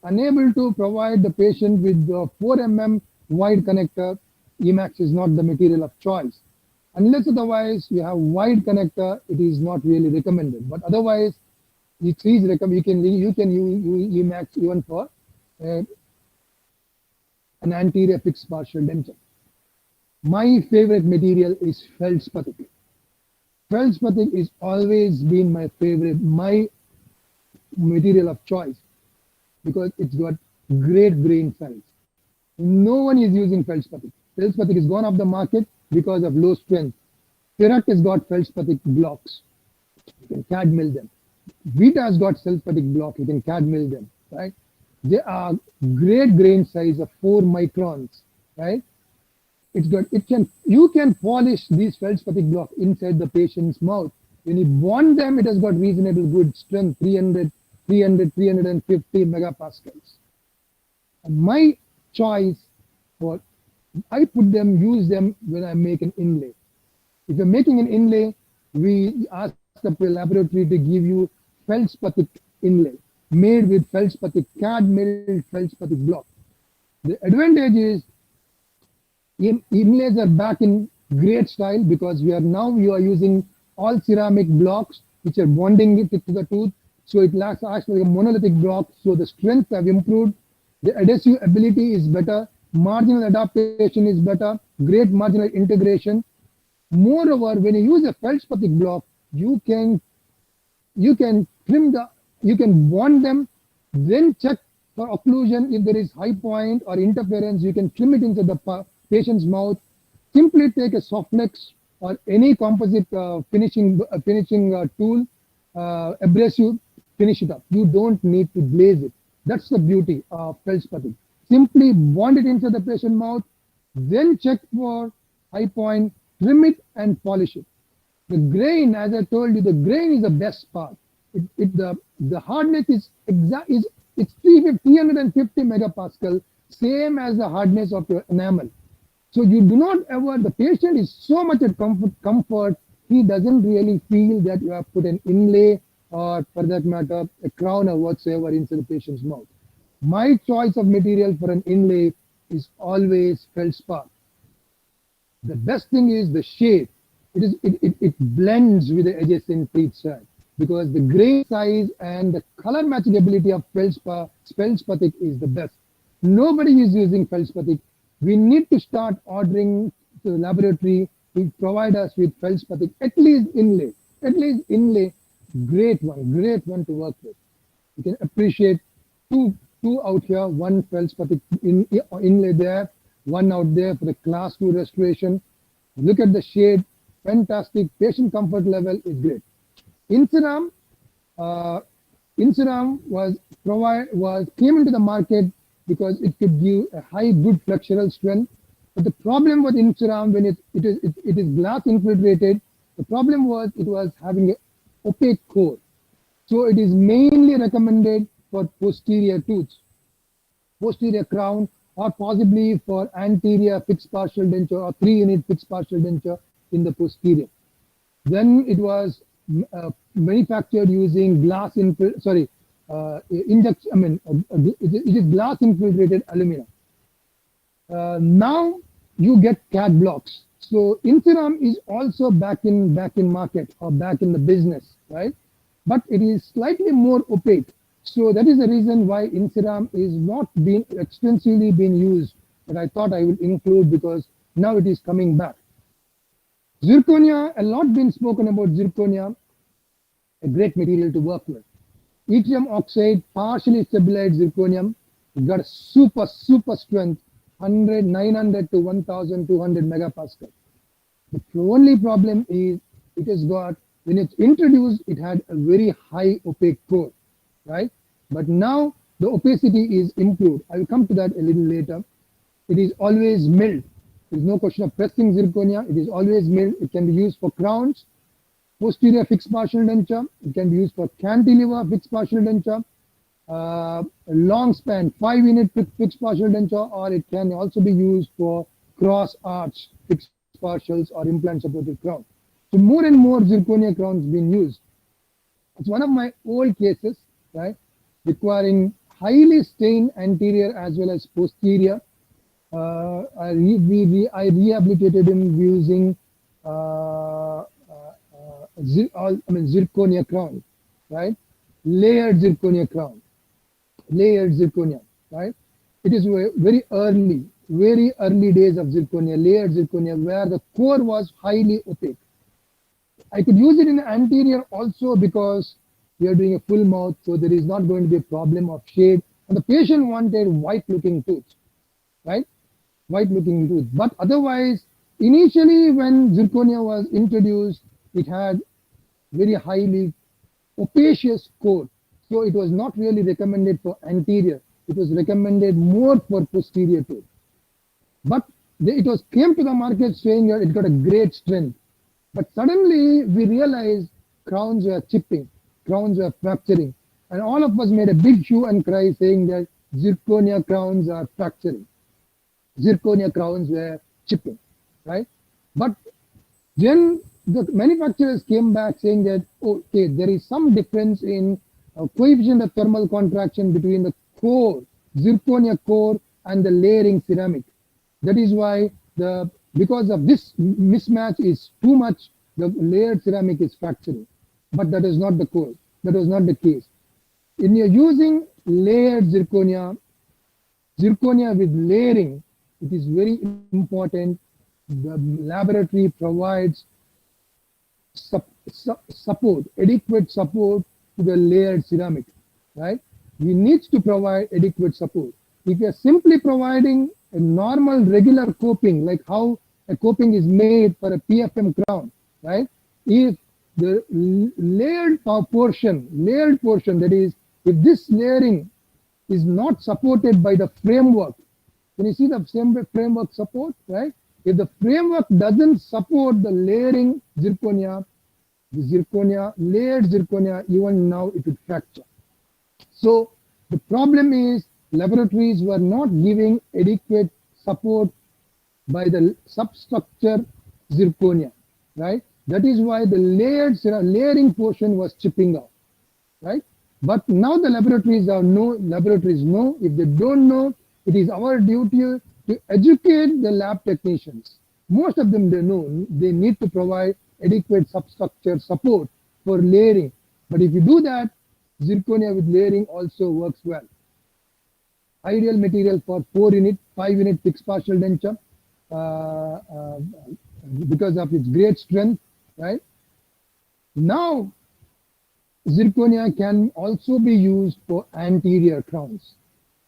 unable to provide the patient with the 4 mm wide connector, Emax is not the material of choice. Unless otherwise you have wide connector, it is not really recommended. But otherwise, it is recommended. You can use Emax even for an anterior fixed partial denture. My favorite material is Feldspathic. Feldspathic is always been my favorite, my material of choice, because it's got great grain size. No one is using Feldspathic. Feldspathic is gone off the market because of low strength. Ferrat has got Feldspathic blocks. You can CAD mill them. Vita has got Feldspathic block. You can CAD mill them, right? They are great grain size of 4 microns, right? You can polish these Feldspathic block inside the patient's mouth. When you bond them, it has got reasonable good strength, 350 megapascals. And my choice for, I use them when I make an inlay. If you're making an inlay, we ask the laboratory to give you Feldspathic inlay, made with Feldspathic, CAD milled Feldspathic block. The advantage is inlays are back in great style because you are using all ceramic blocks which are bonding it to the tooth. So it acts like a monolithic block. So the strength have improved. The adhesive ability is better. Marginal adaptation is better. Great marginal integration. Moreover, when you use a Feldspathic block, you can bond them, then check for occlusion. If there is high point or interference, you can trim it into the patient's mouth. Simply take a Softlex or any composite finishing tool abrasive, finish it up. You don't need to glaze it. That's the beauty of Feldspathic. Simply bond it into the patient mouth, then check for high point, trim it and polish it. The grain, as I told you, the grain is the best part. The hardness is it's 350 megapascal, same as the hardness of your enamel. So you do not ever, the patient is so much at comfort, he doesn't really feel that you have put an inlay or for that matter, a crown or whatsoever inside the patient's mouth. My choice of material for an inlay is always feldspar. The best thing is the shape. It blends with the adjacent teeth side because the grain size and the color matching ability of feldspathic is the best. Nobody is using feldspathic. We need to start ordering to the laboratory to provide us with feldspathic, at least inlay. At least inlay, great one to work with. You can appreciate two out here, one feldspathic inlay there, one out there for the class 2 restoration. Look at the shade, fantastic. Patient comfort level is great. In-Ceram came into the market because it could give a high good flexural strength. But the problem with In-Ceram when it is glass infiltrated, the problem was it was having an opaque core. So it is mainly recommended for posterior tooths, posterior crown, or possibly for anterior fixed partial denture or 3-unit fixed partial denture in the posterior. Then it was manufactured using glass it is glass infiltrated aluminum. Now you get CAD blocks. So In-Ceram is also back in market or back in the business, right? But it is slightly more opaque. So that is the reason why In-Ceram is not being extensively being used. But I thought I would include because now it is coming back. Zirconia, a lot been spoken about zirconia, a great material to work with. Yttrium oxide, partially stabilized zirconium, it got a super strength, 900 to 1200 megapascal. The only problem is it has got, when it's introduced, it had a very high opaque core, right? But now the opacity is improved. I will come to that a little later. It is always milled. There is no question of pressing zirconia. It is always milled. It can be used for crowns, posterior fixed partial denture. It can be used for cantilever fixed partial denture, long span 5-unit fixed partial denture, or it can also be used for cross arch fixed partials or implant supported crown. So more and more zirconia crowns being used. It's one of my old cases, right, requiring highly stained anterior as well as posterior. I rehabilitated him using zirconia crown, right? Layered zirconia crown, layered zirconia, right? It is very early days of zirconia, layered zirconia, where the core was highly opaque. I could use it in the anterior also because we are doing a full mouth, so there is not going to be a problem of shade. And the patient wanted white-looking tooth, right? White-looking tooth. But otherwise, initially when zirconia was introduced, it had very highly opacious core. So it was not really recommended for anterior. It was recommended more for posterior tooth. But it was came to the market saying that it got a great strength. But suddenly we realized crowns were chipping, crowns were fracturing. And all of us made a big hue and cry saying that zirconia crowns are fracturing. Zirconia crowns were chipping, right? But then the manufacturers came back saying that, okay, there is some difference in coefficient of thermal contraction between the core, zirconia core, and the layering ceramic. That is why because of this mismatch is too much, the layered ceramic is fracturing. But that is not the core. That was not the case. When you're using layered zirconia with layering, it is very important. The laboratory provides support, adequate support to the layered ceramic, right? We need to provide adequate support. If you are simply providing a normal regular coping, like how a coping is made for a PFM crown, right? If the layered portion, that is, if this layering is not supported by the framework, can you see the same framework support, right? If the framework doesn't support the layering zirconia, layered zirconia, even now it would fracture. So the problem is laboratories were not giving adequate support by the substructure zirconia, right? That is why the layering portion was chipping off, right? But now the laboratories know. If they don't know, it is our duty to educate the lab technicians. Most of them, they know they need to provide adequate substructure support for layering. But if you do that, zirconia with layering also works well. Ideal material for 4-unit, 5-unit fixed partial denture because of its great strength, right? Now, zirconia can also be used for anterior crowns,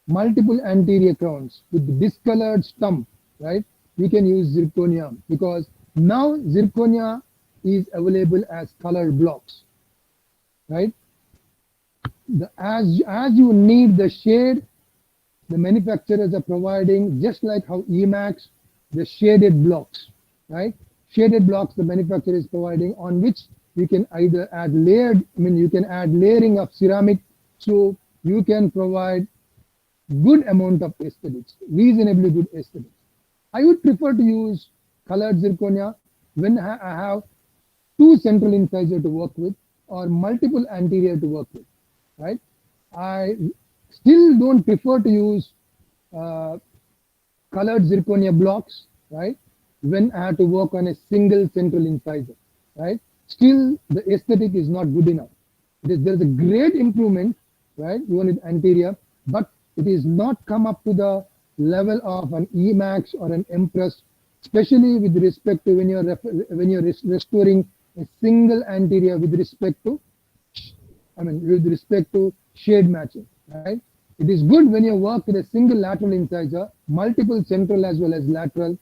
multiple anterior crowns with discolored stump, right? We can use zirconia because now zirconia is available as colored blocks, right? As you need the shade, the manufacturers are providing, just like how Emax, the shaded blocks, right? Shaded blocks the manufacturer is providing, on which you can either add you can add layering of ceramic, so you can provide good amount of aesthetics, reasonably good aesthetics. I would prefer to use colored zirconia when I have 2 central incisor to work with or multiple anterior to work with, right? I still don't prefer to use colored zirconia blocks, right? When I have to work on a single central incisor, right? Still, the aesthetic is not good enough. There's a great improvement, right? Even with anterior, but it is not come up to the level of an Emax or an Empress, especially with respect to when you're restoring a single anterior with respect to, shade matching, right? It is good when you work with a single lateral incisor, multiple central as well as lateral.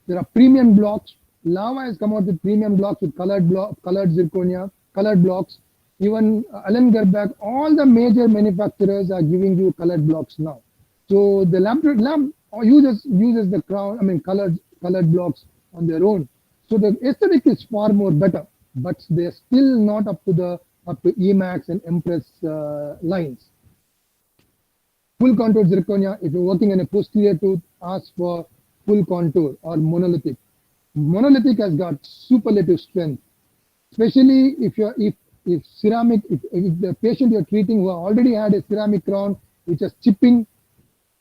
There are premium blocks. Lava has come out with premium blocks with colored zirconia, colored blocks. Even Allen Gerbach, all the major manufacturers are giving you colored blocks now. So the lab uses the colored blocks on their own. So the aesthetic is far more better, but they're still not up to Emax and Empress lines. Full contour zirconia, if you're working on a posterior tooth, ask for full contour or monolithic. Monolithic has got superlative strength, especially if the patient you're treating who already had a ceramic crown which is chipping,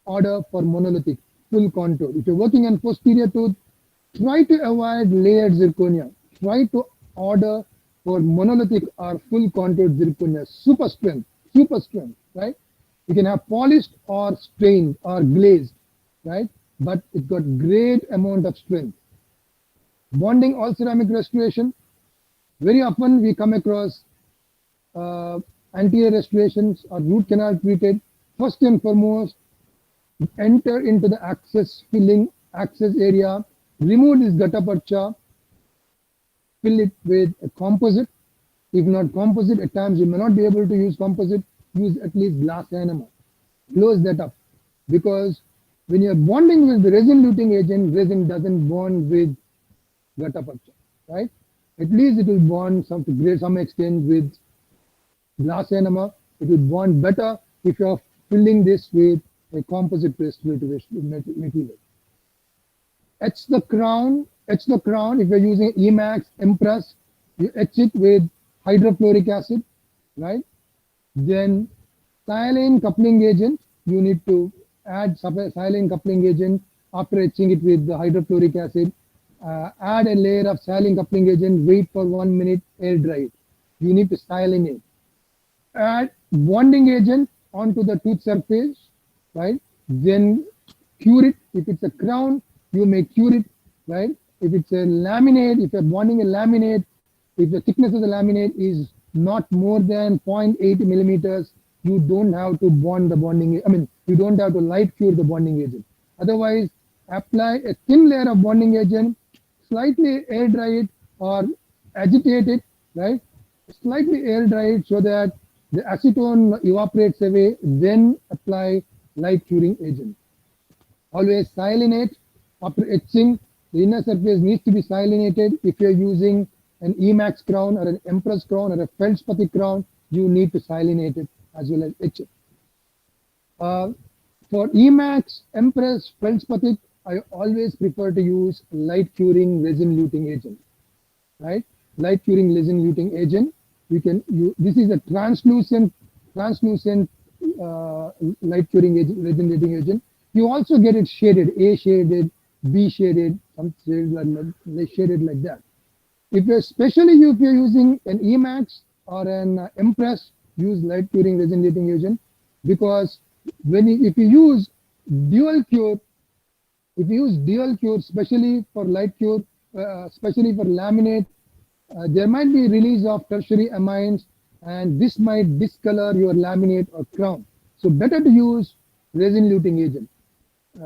order for monolithic, full contour. If you're working on posterior tooth, try to avoid layered zirconia. Try to order for monolithic or full contour zirconia, super strength, right? You can have polished or stained or glazed, right? But it's got great amount of strength. Bonding all ceramic restoration. Very often we come across anterior restorations or root canal treated. First and foremost, enter into the access area, remove this gutta percha, fill it with a composite. If not composite, at times you may not be able to use composite, use at least glass enamel. Close that up, because when you're bonding with the resin luting agent, resin doesn't bond with gutta percha, right? At least it will bond to some extent with glass enamel. It will bond better if you're filling this with a composite restorative material. Etch the crown. If you're using Emax, Empress, you etch it with hydrofluoric acid, right? Then silane coupling agent, you need to add silane coupling agent after etching it with the hydrofluoric acid. Add a layer of silane coupling agent, wait for 1 minute, air dry it. You need to silane it. Add bonding agent onto the tooth surface, right? Then cure it. If it's a crown, you may cure it, right? If it's a laminate, if you're bonding a laminate, if the thickness of the laminate is not more than 0.8 millimeters, you don't have to bond the bonding. You don't have to light cure the bonding agent. Otherwise, apply a thin layer of bonding agent, slightly air dry it, or agitate it, right? Slightly air dry it so that the acetone evaporates away, then apply light curing agent. Always silinate after etching. The inner surface needs to be silinated. If you're using an Emax crown or an Empress crown or a Feldspathic crown, you need to silinate it as well as etch it. For Emax, Empress, Feldspathic, I always prefer to use light curing resin luting agent, right? Light curing resin luting agent. This is a translucent light curing agent, resin luting agent. You also get it shaded, A shaded, B shaded, some shaded like that. Especially if you're using an Emax or an Empress, use light curing resin luting agent, because if you use dual cure, especially for light cure, especially for laminate, there might be release of tertiary amines, and this might discolor your laminate or crown. So better to use resin luting agent,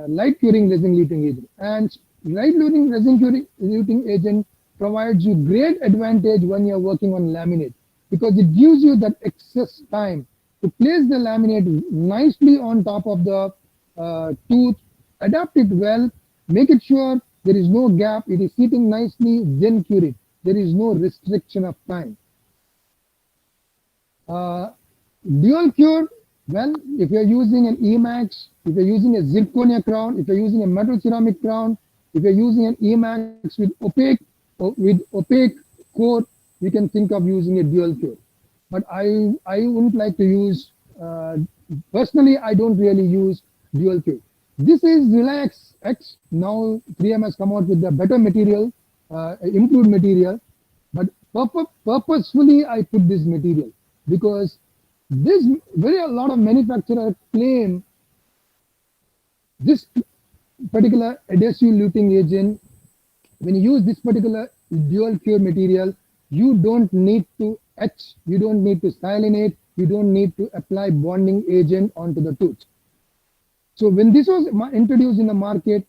light curing resin luting agent. And light curing resin luting agent provides you great advantage when you're working on laminate, because it gives you that excess time to place the laminate nicely on top of the tooth, adapt it well, make it sure there is no gap, it is sitting nicely, then cure it. There is no restriction of time. Dual cure, well, if you're using an Emax, if you're using a Zirconia crown, if you're using a metal ceramic crown, if you're using an Emax with opaque core, you can think of using a dual cure. But I wouldn't like to use, personally, I don't really use dual cure. This is Relax X. Now 3M has come out with a better material, improved material, but purposefully I put this material because a lot of manufacturers claim this particular adhesive luting agent. When you use this particular dual cure material, you don't need to etch, you don't need to silinate, you don't need to apply bonding agent onto the tooth. So when this was introduced in the market,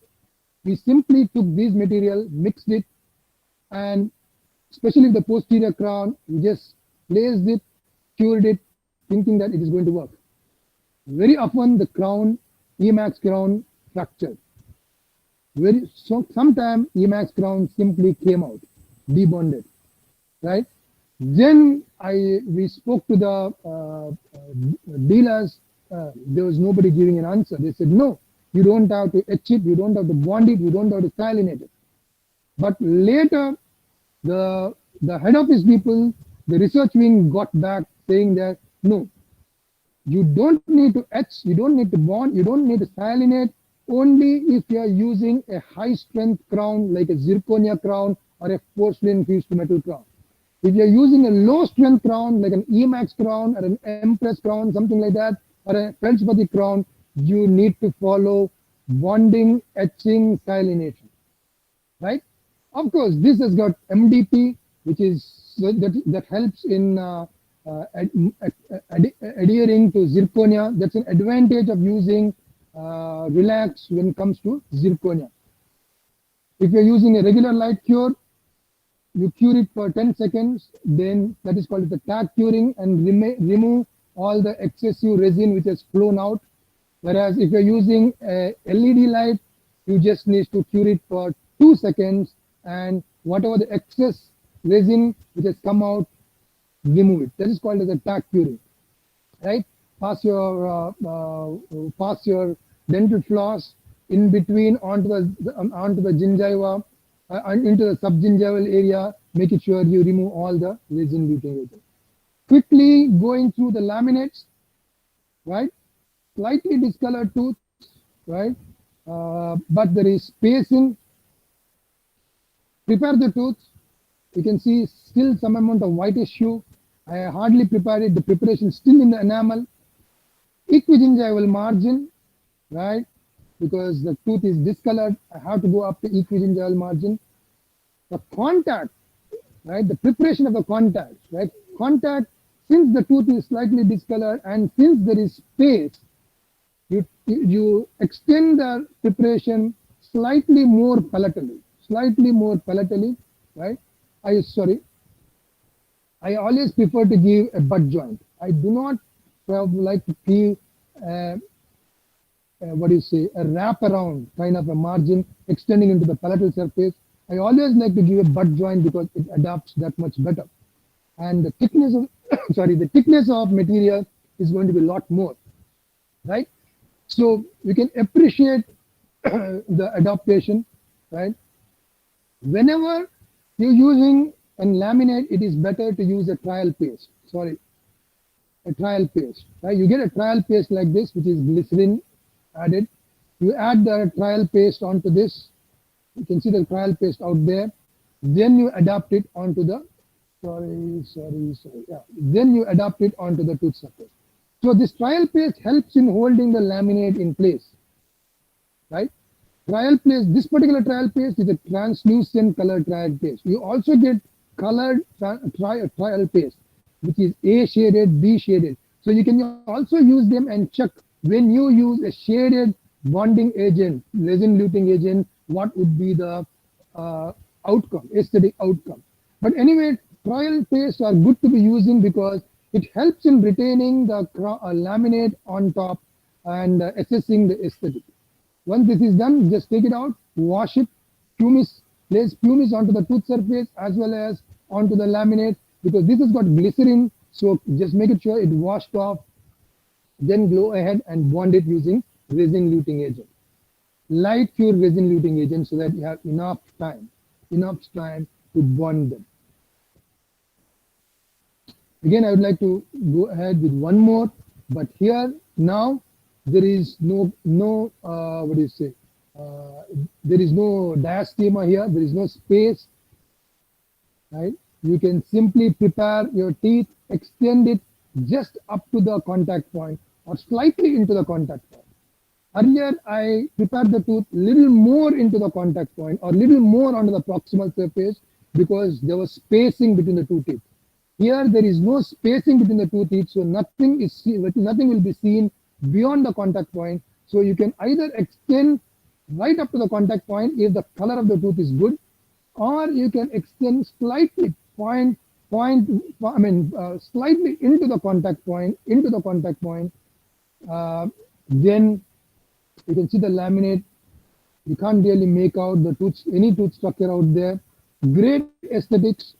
we simply took this material, mixed it, and especially the posterior crown, we just placed it, cured it, thinking that it is going to work. Very often the crown, Emax crown, fractured. Sometimes Emax crown simply came out, debonded, right? Then we spoke to the dealers. There was nobody giving an answer. They said, no, you don't have to etch it, you don't have to bond it, you don't have to silinate it. But later, the head office people, the research wing got back saying that, no, you don't need to etch, you don't need to bond, you don't need to silinate, only if you are using a high strength crown like a Zirconia crown or a porcelain fused metal crown. If you're using a low strength crown like an Emax crown or an Empress crown, something like that, or a Feldspathic crown, you need to follow bonding, etching, silination, right? Of course, this has got MDP, which is that helps in adhering to Zirconia. That's an advantage of using Relax when it comes to Zirconia. If you're using a regular light cure, you cure it for 10 seconds, then that is called the tag curing, and remove all the excessive resin which has flown out. Whereas if you're using a LED light, you just need to cure it for 2 seconds, and whatever the excess resin which has come out, remove it. That is called as a tag curing, right? Pass your dental floss in between onto the gingiva, into the subgingival area, making sure you remove all the resin luting agent. Quickly going through the laminates, right? Slightly discolored tooth, right? But there is spacing. Prepare the tooth. You can see still some amount of whitish hue. I hardly prepared it. The preparation still in the enamel. Equigingival margin, right? Because the tooth is discolored, I have to go up to equigingival margin. The contact, right? The preparation of the contact, right? Contact, since the tooth is slightly discolored and since there is space, you extend the preparation slightly more palatally, right? I always prefer to give a butt joint. I do not like to give what do you say, a wrap around kind of a margin extending into the palatal surface. I always like to give a butt joint because it adapts that much better. And the thickness of, the thickness of material is going to be a lot more, right? So we can appreciate the adaptation, right? Whenever you're using a laminate, it is better to use a trial paste. A trial paste, right? You get a trial paste like this, which is glycerin added. You add the trial paste onto this. You can see the trial paste out there. Then you adapt it onto the, Then you adapt it onto the tooth surface. So this trial paste helps in holding the laminate in place, right? Trial paste, this particular trial paste is a translucent color trial paste. You also get colored trial paste, which is A shaded, B shaded. So you can also use them and check when you use a shaded bonding agent, resin luting agent, what would be the outcome, aesthetic outcome. But anyway, trial pastes are good to be using because it helps in retaining the laminate on top and assessing the aesthetic. Once this is done, just take it out, wash it, pumice, place pumice onto the tooth surface as well as onto the laminate because this has got glycerin. So just make it sure it washed off. Then go ahead and bond it using resin luting agent. Light pure resin luting agent so that you have enough time to bond them. Again, I would like to go ahead with one more, but here now there is no what do you say? There is no diastema here. There is no space, right? You can simply prepare your teeth, extend it just up to the contact point or slightly into the contact point. Earlier, I prepared the tooth little more into the contact point or little more onto the proximal surface because there was spacing between the two teeth. Here, there is no spacing between the two teeth, so nothing will be seen beyond the contact point. So you can either extend right up to the contact point if the color of the tooth is good, or you can extend slightly slightly into the contact point, then you can see the laminate. You can't really make out the any tooth structure out there. Great aesthetics.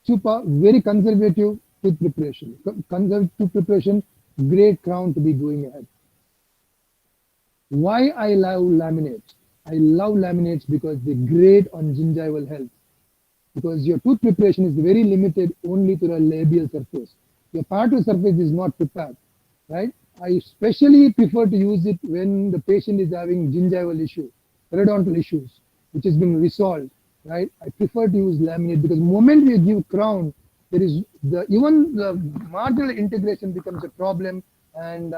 Super, very conservative tooth preparation. Great crown to be going ahead. Why I love laminates? I love laminates because they're great on gingival health. Because your tooth preparation is very limited only to the labial surface. Your palatal surface is not prepared, right? I especially prefer to use it when the patient is having gingival issue, periodontal issues, which has been resolved, right? I prefer to use laminate because the moment we give crown, there is even the marginal integration becomes a problem, and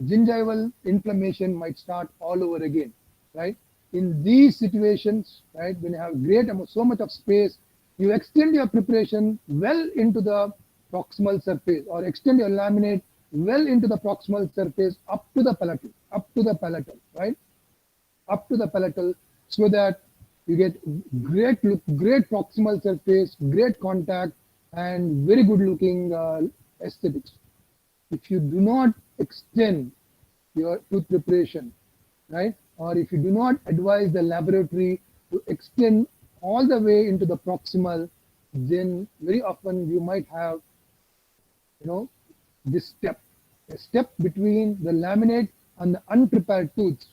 gingival inflammation might start all over again, right? In these situations, right, when you have so much of space, you extend your preparation well into the proximal surface or extend your laminate well into the proximal surface up to the palatal, right? Up to the palatal, so that you get great look, great proximal surface, great contact, and very good looking aesthetics. If you do not extend your tooth preparation, right, or if you do not advise the laboratory to extend all the way into the proximal, then very often you might have, this a step between the laminate and the unprepared tooth,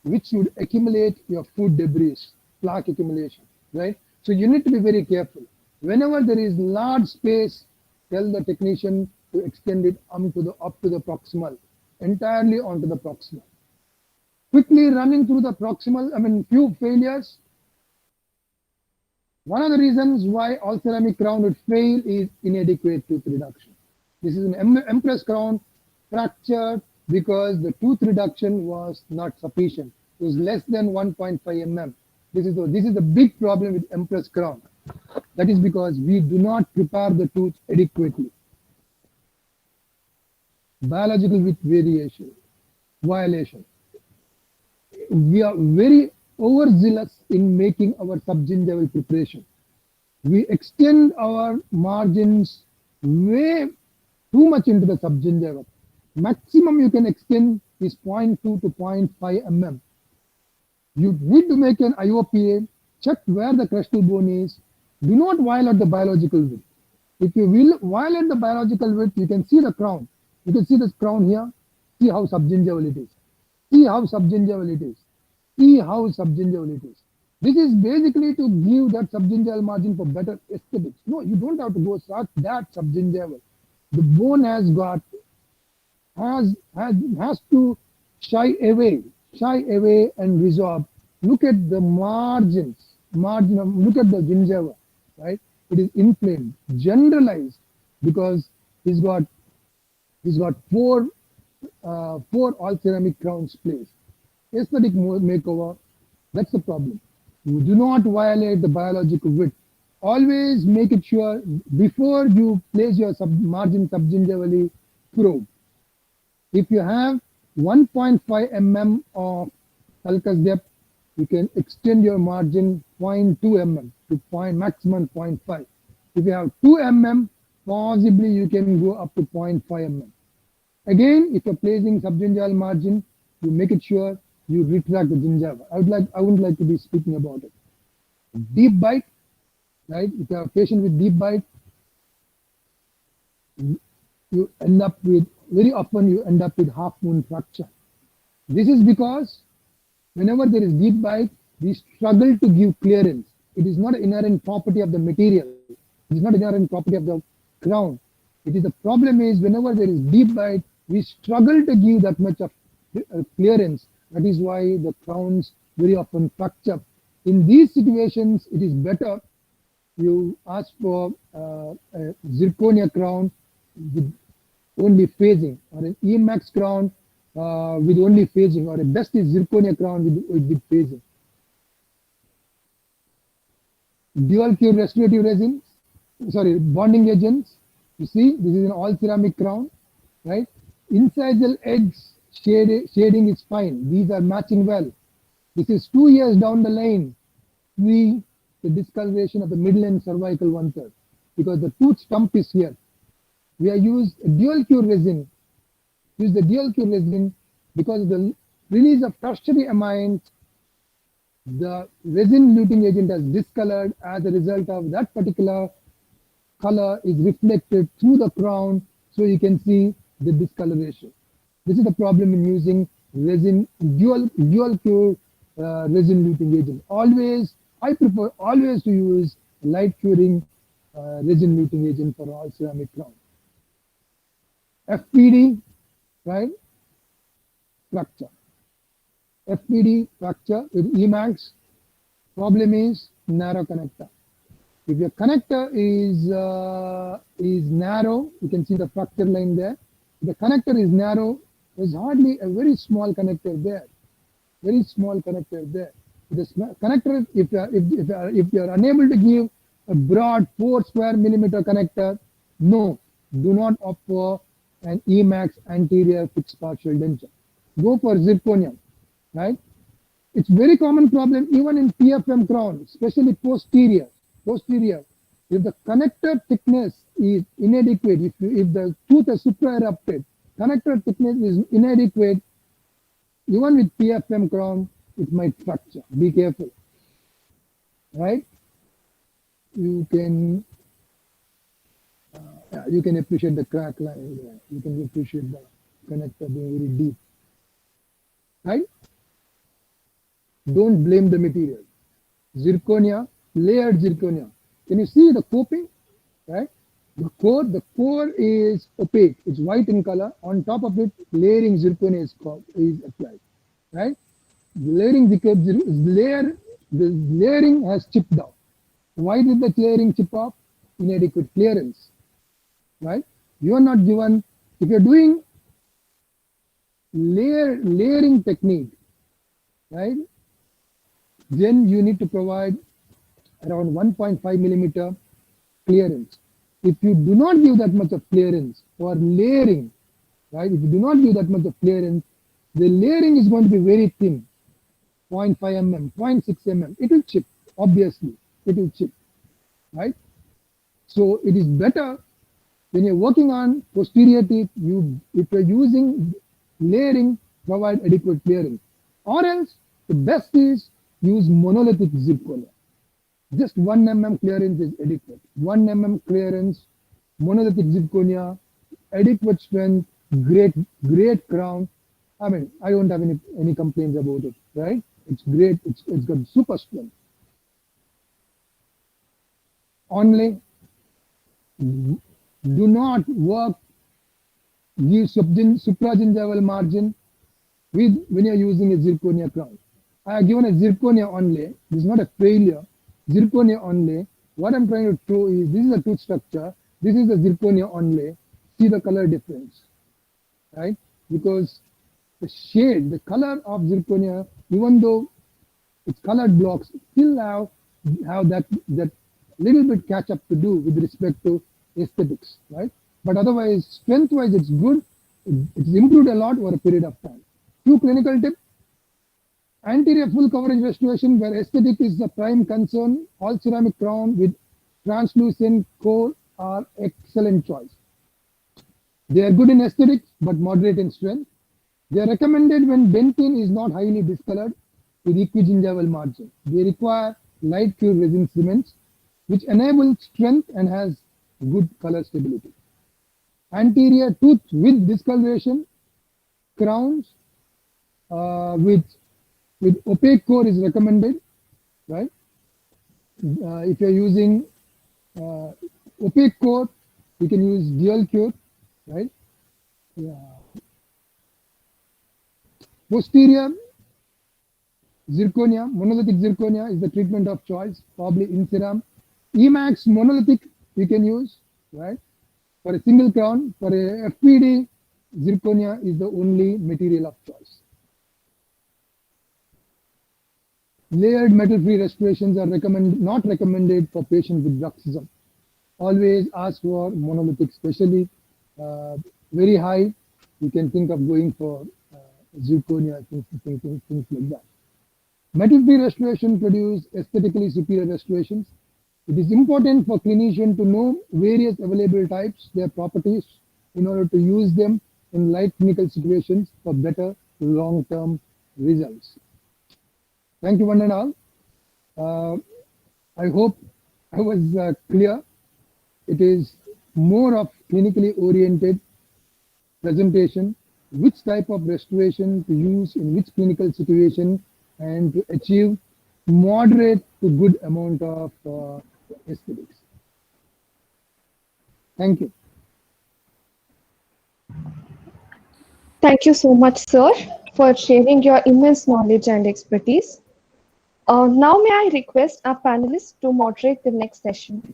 which would accumulate your food debris, plaque accumulation, right? So you need to be very careful. Whenever there is large space, tell the technician to extend it up to the proximal, entirely onto the proximal. Quickly running through the proximal, few failures. One of the reasons why all ceramic crown would fail is inadequate tooth reduction. This is an Empress crown fractured because the tooth reduction was not sufficient. It was less than 1.5 mm. This is the big problem with Empress crown. That is because we do not prepare the tooth adequately. Biological width violation. We are very overzealous in making our subgingival preparation. We extend our margins way too much into the subgingival. Maximum you can extend is 0.2 to 0.5 mm. You need to make an IOPA, check where the crestal bone is. Do not violate the biological width. If you will violate the biological width, you can see the crown. You can see this crown here. See how subgingival it is. See how subgingival it is. See how subgingival it is. This is basically to give that subgingival margin for better aesthetics. No, you don't have to go start that subgingival. The bone has to shy away and resorb. Look at the margins, look at the gingiva, right? It is inflamed, generalized, because he's got four all ceramic crowns placed. Aesthetic makeover, that's the problem. You do not violate the biological width. Always make it sure before you place your margin subgingivally probe. If you have 1.5 mm of sulcus depth, you can extend your margin 0.2 mm to maximum 0.5. If you have 2 mm, possibly you can go up to 0.5 mm. Again, if you're placing subgingival margin, you make it sure you retract the gingiva. I wouldn't like to be speaking about it. Deep bite, right? If you have a patient with deep bite, you end up with, very often you end up with half moon fracture. This is because whenever there is deep bite, we struggle to give clearance. It is not an inherent property of the material. It is not an inherent property of the crown. It is the problem is whenever there is deep bite, we struggle to give that much of clearance. That is why the crowns very often fracture. In these situations, it is better you ask for a zirconia crown with only phasing, or an Emax crown with only phasing, or a best is zirconia crown with phasing. Dual cure restorative resins, bonding agents. You see, this is an all ceramic crown, right? Incisal edge shading is fine. These are matching well. This is 2 years down the line. The discoloration of the middle and cervical 1/3, because the tooth stump is here. We have used a dual cure resin. Use the dual cure resin because of the release of tertiary amines. The resin luting agent has discolored. As a result of that particular color is reflected through the crown, so you can see the discoloration. This is the problem in using resin dual cure resin luting agent. Always, I prefer always to use light curing resin luting agent for all ceramic crown. FPD, right? Fracture. FPD fracture with Emax. Problem is narrow connector. If your connector is narrow, you can see the fracture line there. If the connector is narrow, there's hardly a very small connector there. Very small connector there. The connector, if you are unable to give a broad 4 square millimeter connector, no, do not opt for an Emax anterior fixed partial denture. Go for zirconia, right? It's very common problem even in PFM crown, especially posterior. If the connector thickness is inadequate, if the tooth is supra-erupted, connector thickness is inadequate, even with PFM crown, it might fracture. Be careful, right? You can appreciate the crack line there. You can appreciate the connector being very deep, right? Don't blame the material. Zirconia, layered zirconia. Can you see the coping, right? The core is opaque. It's white in color. On top of it, layering zirconia is applied, right? The layering has chipped off. Why did the layering chip off? Inadequate clearance, right? You are not given, if you're doing layering technique, right? Then you need to provide around 1.5 millimeter clearance. If you do not give that much of clearance for layering, right? If you do not give that much of clearance, the layering is going to be very thin. 0.5 mm, 0.6 mm, it will chip, obviously, it will chip, right? So it is better when you're working on posterior teeth, if you're using layering, provide adequate layering. Or else, the best is use monolithic zirconia. Just 1 mm clearance is adequate. 1 mm clearance, monolithic zirconia, adequate strength, great crown. I mean, I don't have any complaints about it, right? It's great. It's got super strength. Only do not work, give supragingival margin when you're using a zirconia crown. I have given a zirconia onlay. This is not a failure. Zirconia onlay. What I'm trying to show is this is a tooth structure. This is the zirconia onlay. See the color difference, right? Because the shade, the color of zirconia, even though it's colored blocks, still have that little bit catch up to do with respect to aesthetics, right? But otherwise, strength-wise, it's good. It's improved a lot over a period of time. Few clinical tips. Anterior full coverage restoration, where aesthetic is the prime concern, all ceramic crown with translucent core are excellent choice. They are good in aesthetics, but moderate in strength. They are recommended when dentin is not highly discolored with equigingival margin. They require light cure resin cements, which enable strength and has good color stability. Anterior tooth with discoloration, crowns with opaque core is recommended, right? If you're using opaque core, you can use dual cure, right? Yeah. Posterior zirconia, monolithic zirconia is the treatment of choice, probably In-Ceram. Emax monolithic you can use, right? For a single crown, for a FPD, zirconia is the only material of choice. Layered metal-free restorations are not recommended for patients with bruxism. Always ask for monolithic, especially very high. You can think of going for zirconia, things like that. Metal-free restoration produce aesthetically superior restorations. It is important for clinician to know various available types, their properties, in order to use them in light clinical situations for better long-term results. Thank you, one and all. I hope I was clear. It is more of clinically oriented presentation, which type of restoration to use in which clinical situation, and to achieve moderate to good amount of aesthetics. Thank you. Thank you so much, sir, for sharing your immense knowledge and expertise. Now may I request our panelists to moderate the next session.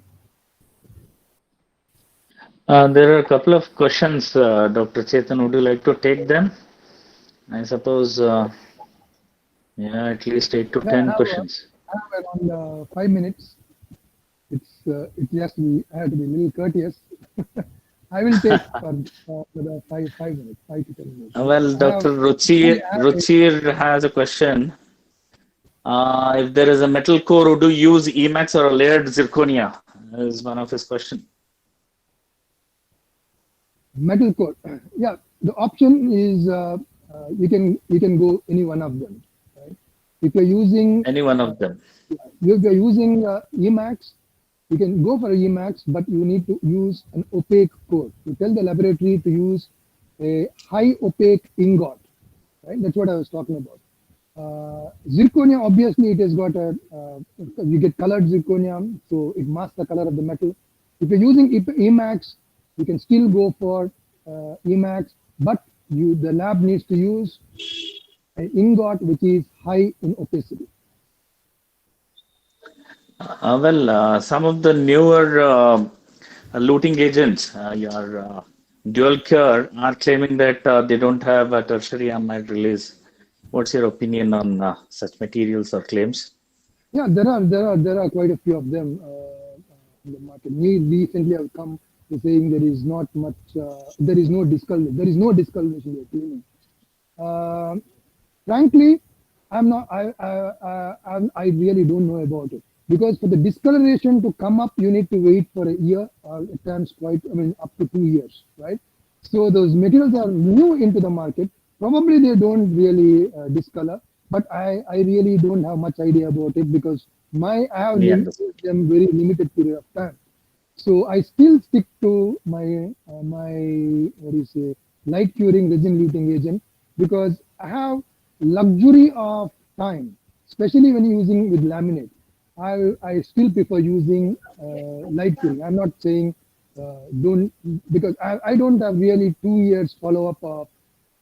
There are a couple of questions, Dr. Chetan. Would you like to take them? I suppose, yeah, at least 8 to 10 questions. I have around 5 minutes. It has to be, I have to be a little courteous. I will take for the 5 minutes, 5 to 10 minutes. Well, Dr. Ruchir has a question. If there is a metal core, would you use Emax or a layered zirconia? Is one of his questions. Metal core, yeah. The option is you can go any one of them. Right? If you're using any one of them, if you're using Emax, you can go for Emax, but you need to use an opaque core. You tell the laboratory to use a high opaque ingot. Right? That's what I was talking about. Zirconia, obviously, it has got you get colored zirconia, so it masks the color of the metal. If you're using Emax, you can still go for Emax, but the lab needs to use an ingot which is high in opacity. Some of the newer looting agents, your dual cure, are claiming that they don't have a tertiary amide release. What's your opinion on such materials or claims? Yeah, there are quite a few of them in the market. We recently have come to saying there is not much, there is no discoloration. There is no discoloration we are claiming. Frankly, I'm not. I really don't know about it because for the discoloration to come up, you need to wait for a year or at times quite. I mean, up to 2 years, right? So those materials are new into the market. Probably they don't really discolor, but I really don't have much idea about it because I have We used understand. them very limited period of time. So I still stick to my what do you say light curing resin luting agent because I have luxury of time, especially when using with laminate. I still prefer using light curing. I'm not saying don't because I don't have really 2 years follow up of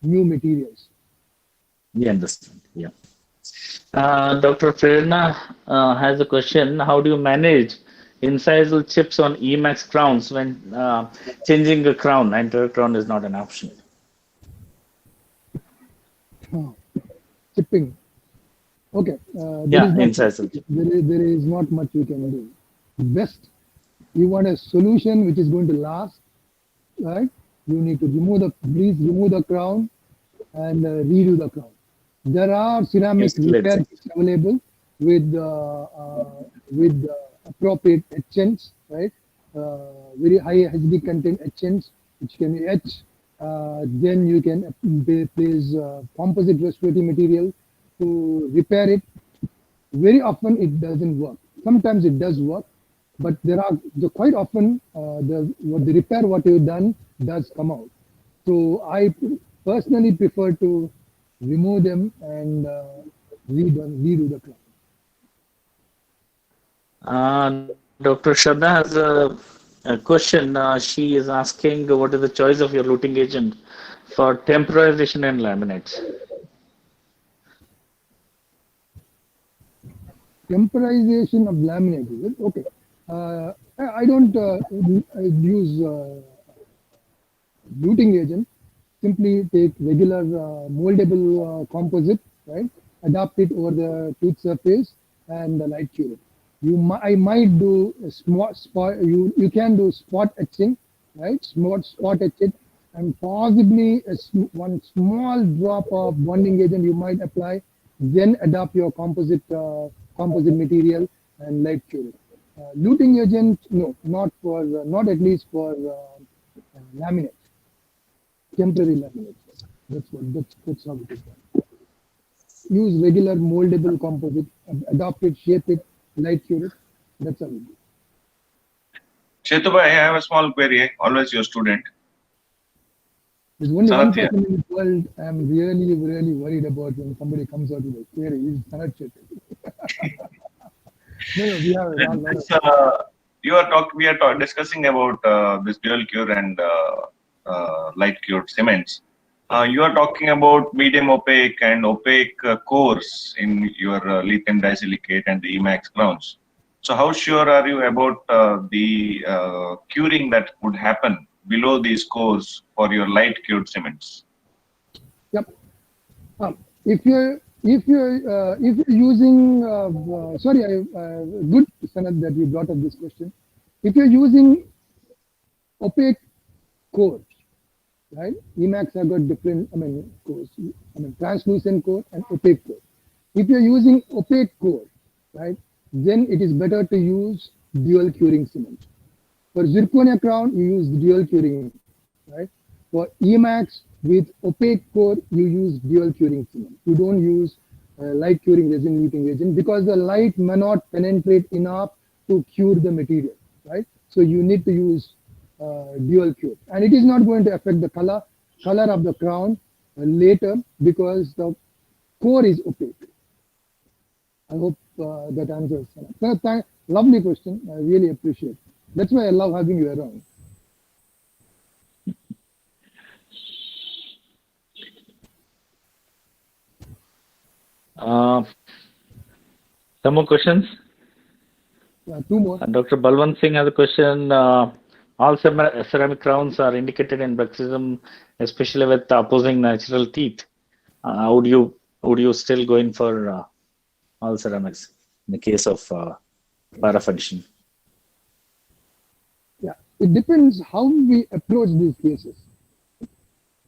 new materials. We understand. Yeah. Dr. Prerna has a question. How do you manage incisal chips on Emax crowns when changing a crown? Entire crown is not an option. Chipping. Okay, there Yeah, is not much, incisal chip. there is not much we can do. Best, you want a solution which is going to last, right? You need to please remove the crown and redo the crown. There are ceramic Yes, let's repair see. kits available with appropriate etchants, right? Very high HD content etchants which can etch. Then you can place composite respiratory material to repair it. Very often it doesn't work. Sometimes it does work, but there are quite often the repair what you've done does come out. So I personally prefer to remove them and redo the crown. Dr. Shraddha has a question. She is asking what is the choice of your luting agent for temporization and laminates? Temporization of laminate, is it? Okay. I don't use luting agent. Simply take regular moldable composite, right? Adapt it over the tooth surface and the light cure it. I might do a small spot. You can do spot etching, right? Spot etching, and possibly one small drop of bonding agent you might apply. Then adapt your composite material and light cure it. Luting agent, no, not at least for laminate, temporary laminate. That's how it is done. Use regular moldable composite, adopt it, shape it, light cure it. That's how we do. Chetubai, I have a small query. Always your student. There's only one Sanatya. person in the world I'm really, really worried about when somebody comes out with a query. He's Sanat Chetty. No, we have a lot of. We are discussing about this dual cure and light cured cements. You are talking about medium opaque and opaque cores in your lithium disilicate and the Emax crowns. So how sure are you about the curing that would happen below these cores for your light cured cements? Yep. If you're using sorry, good Sanat that you brought up this question. If you're using opaque cores, right? Emacs have got different, cores. Translucent core and opaque core. If you're using opaque core, right, then it is better to use dual curing cement. For zirconia crown, you use dual curing, right? For Emacs with opaque core, you use dual curing cement. You don't use light curing resin luting agent because the light may not penetrate enough to cure the material, right? So you need to use dual cure, and it is not going to affect the color of the crown later because the core is opaque. I hope that answers. Lovely question. I really appreciate it. That's why I love having you around. Some more questions? Two more. Dr. Balwant Singh has a question. All ceramic crowns are indicated in bruxism, especially with opposing natural teeth. Would you still go in for all ceramics in the case of parafunction? Yeah, it depends how we approach these cases.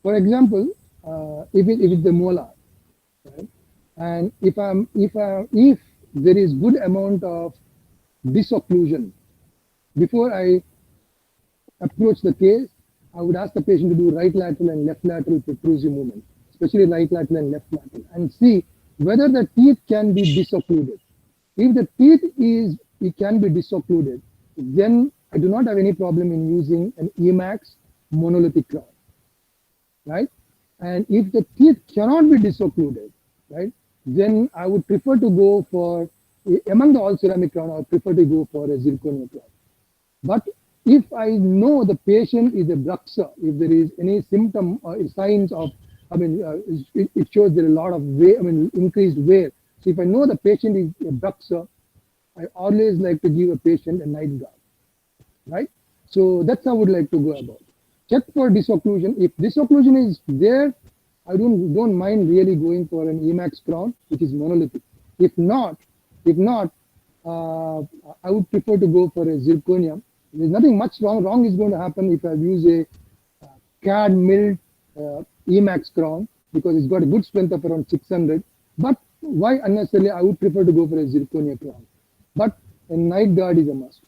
For example, if it's a molar, right? And if there is good amount of disocclusion before I approach the case, I would ask the patient to do right lateral and left lateral protrusive movement, especially right lateral and left lateral, and see whether the teeth can be disoccluded. If the teeth it can be disoccluded, then I do not have any problem in using an Emax monolithic crown, right? And if the teeth cannot be disoccluded, right, then I would prefer to go for, among the all ceramic crown, I would prefer to go for a zirconia crown. But if I know the patient is a bruxer, if there is any symptom or signs of, it shows there is a lot of increased wear. So if I know the patient is a bruxer, I always like to give a patient a night guard, right? So that's how I would like to go about. Check for disocclusion. If disocclusion is there, I don't mind really going for an Emax crown, which is monolithic. If not, I would prefer to go for a zirconia. There's nothing much wrong is going to happen if I use a CAD milled Emax crown, because it's got a good strength of around 600. But why unnecessarily? I would prefer to go for a zirconia crown. But a night guard is a must.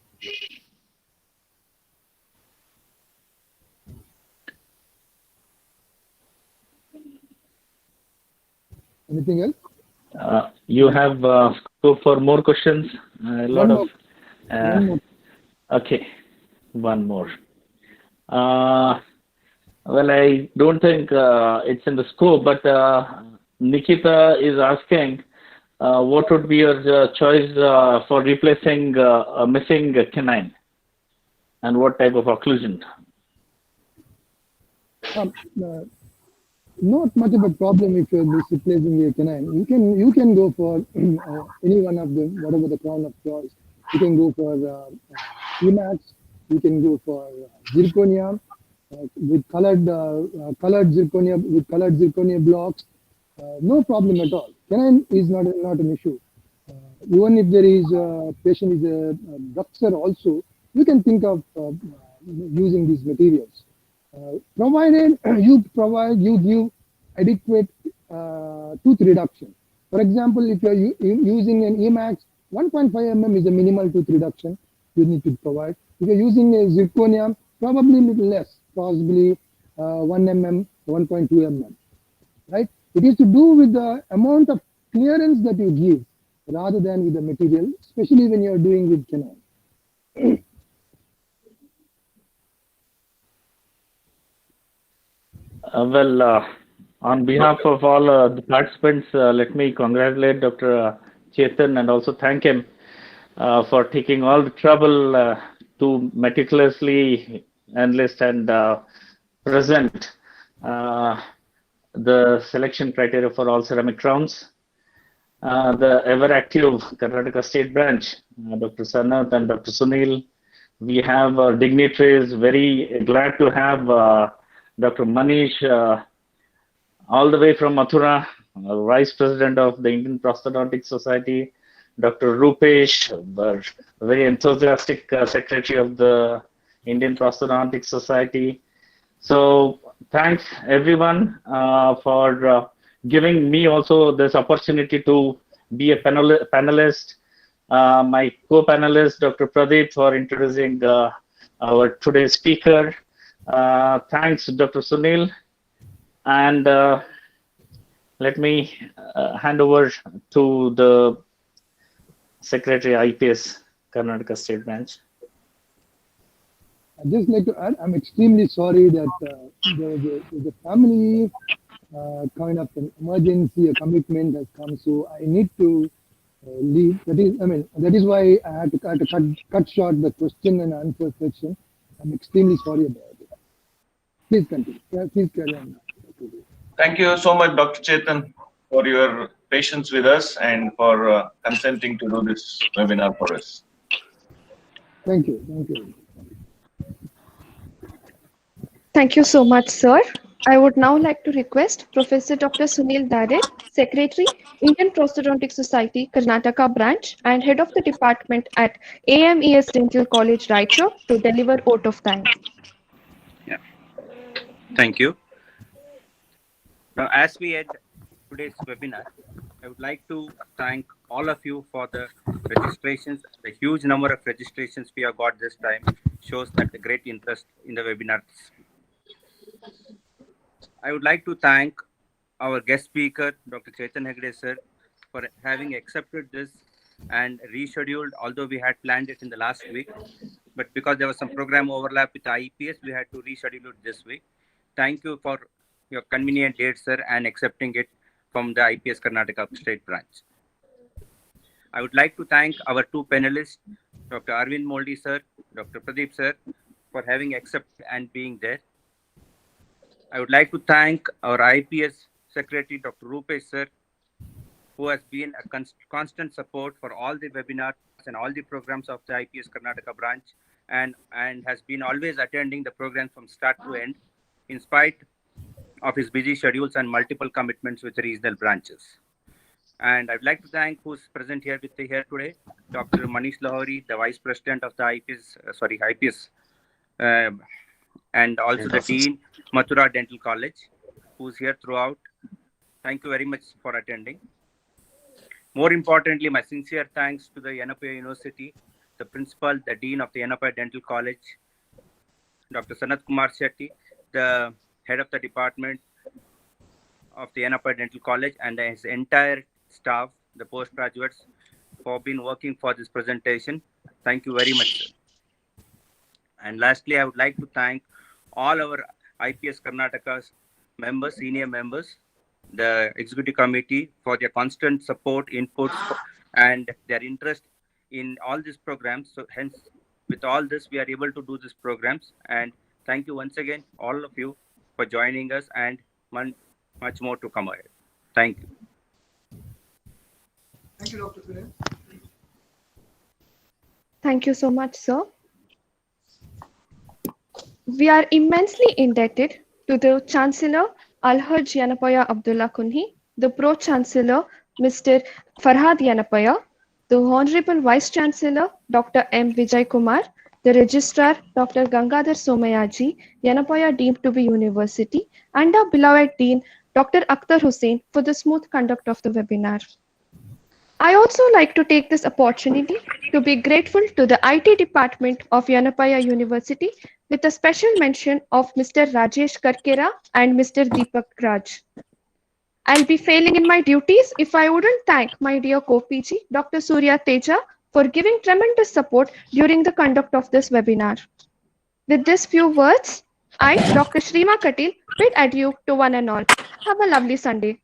Anything else? You have scope for more questions? One more. Okay, one more. Well, I don't think it's in the scope, but Nikita is asking, what would be your choice for replacing a missing canine, and what type of occlusion? Not much of a problem if you're replacing a canine. You can go for any one of them, whatever the crown of choice. You can go for Emax. You can go for zirconia with colored zirconia blocks. No problem at all. Canine is not an issue. Even if there is a patient is a bruxer also, you can think of using these materials. Provided you give adequate tooth reduction. For example, if you are using an Emax, 1.5 mm is a minimal tooth reduction you need to provide. If you are using a zirconia, probably a little less, possibly 1 mm, 1.2 mm, right? It is to do with the amount of clearance that you give rather than with the material, especially when you are doing with canine. On behalf of all the participants, let me congratulate Dr. Chetan and also thank him for taking all the trouble to meticulously enlist and present the selection criteria for all ceramic crowns. The ever active Karnataka State Branch, Dr. Sanath and Dr. Sunil. We have dignitaries, very glad to have Dr. Manish, all the way from Mathura, Vice President of the Indian Prosthodontics Society, Dr. Rupesh, very enthusiastic Secretary of the Indian Prosthodontics Society. So thanks everyone for giving me also this opportunity to be a panelist. My co-panelist, Dr. Pradeep, for introducing our today's speaker. Thanks, Dr. Sunil. And let me hand over to the Secretary IPS Karnataka State Branch. I'd just like to add, I'm extremely sorry that the family kind of an emergency, a commitment has come, so I need to leave. That is why I had to cut short the question and answer section. I'm extremely sorry about it. Please continue. Please carry on. Thank you so much, Dr. Chetan, for your patience with us and for consenting to do this webinar for us. Thank you. Thank you. Thank you so much, sir. I would now like to request Professor Dr. Sunil Dade, Secretary, Indian Prosthodontic Society, Karnataka Branch, and Head of the Department at AMES Dental College, Raichur, to deliver vote of thanks. Yeah. Thank you. Now, as we end today's webinar, I would like to thank all of you for the registrations. The huge number of registrations we have got this time shows that the great interest in the webinars. I would like to thank our guest speaker, Dr. Chetan Hegde sir, for having accepted this and rescheduled, although we had planned it in the last week. But because there was some program overlap with IPS, we had to reschedule it this week. Thank you for your convenient date, sir, and accepting it from the IPS Karnataka State Branch. I would like to thank our two panelists, Dr. Arvind Moldi, sir, Dr. Pradeep, sir, for having accepted and being there. I would like to thank our IPS Secretary, Dr. Rupesh, sir, who has been a constant support for all the webinars and all the programs of the IPS Karnataka branch and has been always attending the program from start to end in spite of his busy schedules and multiple commitments with the regional branches. And I'd like to thank who's present here with me here today, Dr. Manish Lahori, the Vice President of the IPS, and also the Dean, Mathura Dental College, who's here throughout. Thank you very much for attending. More importantly, my sincere thanks to the Yenepoya University, the principal, the Dean of the Yenepoya Dental College, Dr. Sanat Kumar Shetty, the head of the department of the Yenepoya Dental College, and his entire staff, the postgraduates, for being working for this presentation. Thank you very much, sir. And lastly, I would like to thank all our IPS Karnataka's members, senior members, the executive committee for their constant support, inputs, and their interest in all these programs. So hence, with all this, we are able to do these programs. And thank you once again, all of you, for joining us, and much more to come ahead. Thank you. Thank you, Dr. Suren. Thank you so much, sir. We are immensely indebted to the Chancellor Alhaj Yenepoya Abdullah Kunhi, the Pro-Chancellor Mr. Farhad Yenepoya, the Honorable Vice-Chancellor Dr. M. Vijay Kumar, the Registrar Dr. Gangadhar Somayaji, Yenepoya deemed to be University, and our beloved Dean Dr. Akhtar Hussain for the smooth conduct of the webinar. I also like to take this opportunity to be grateful to the IT department of Yenepoya University with a special mention of Mr. Rajesh Karkera and Mr. Deepak Raj. I'll be failing in my duties if I wouldn't thank my dear co-PG, Dr. Surya Teja, for giving tremendous support during the conduct of this webinar. With these few words, I, Dr. Shrima Katil, bid adieu to one and all. Have a lovely Sunday.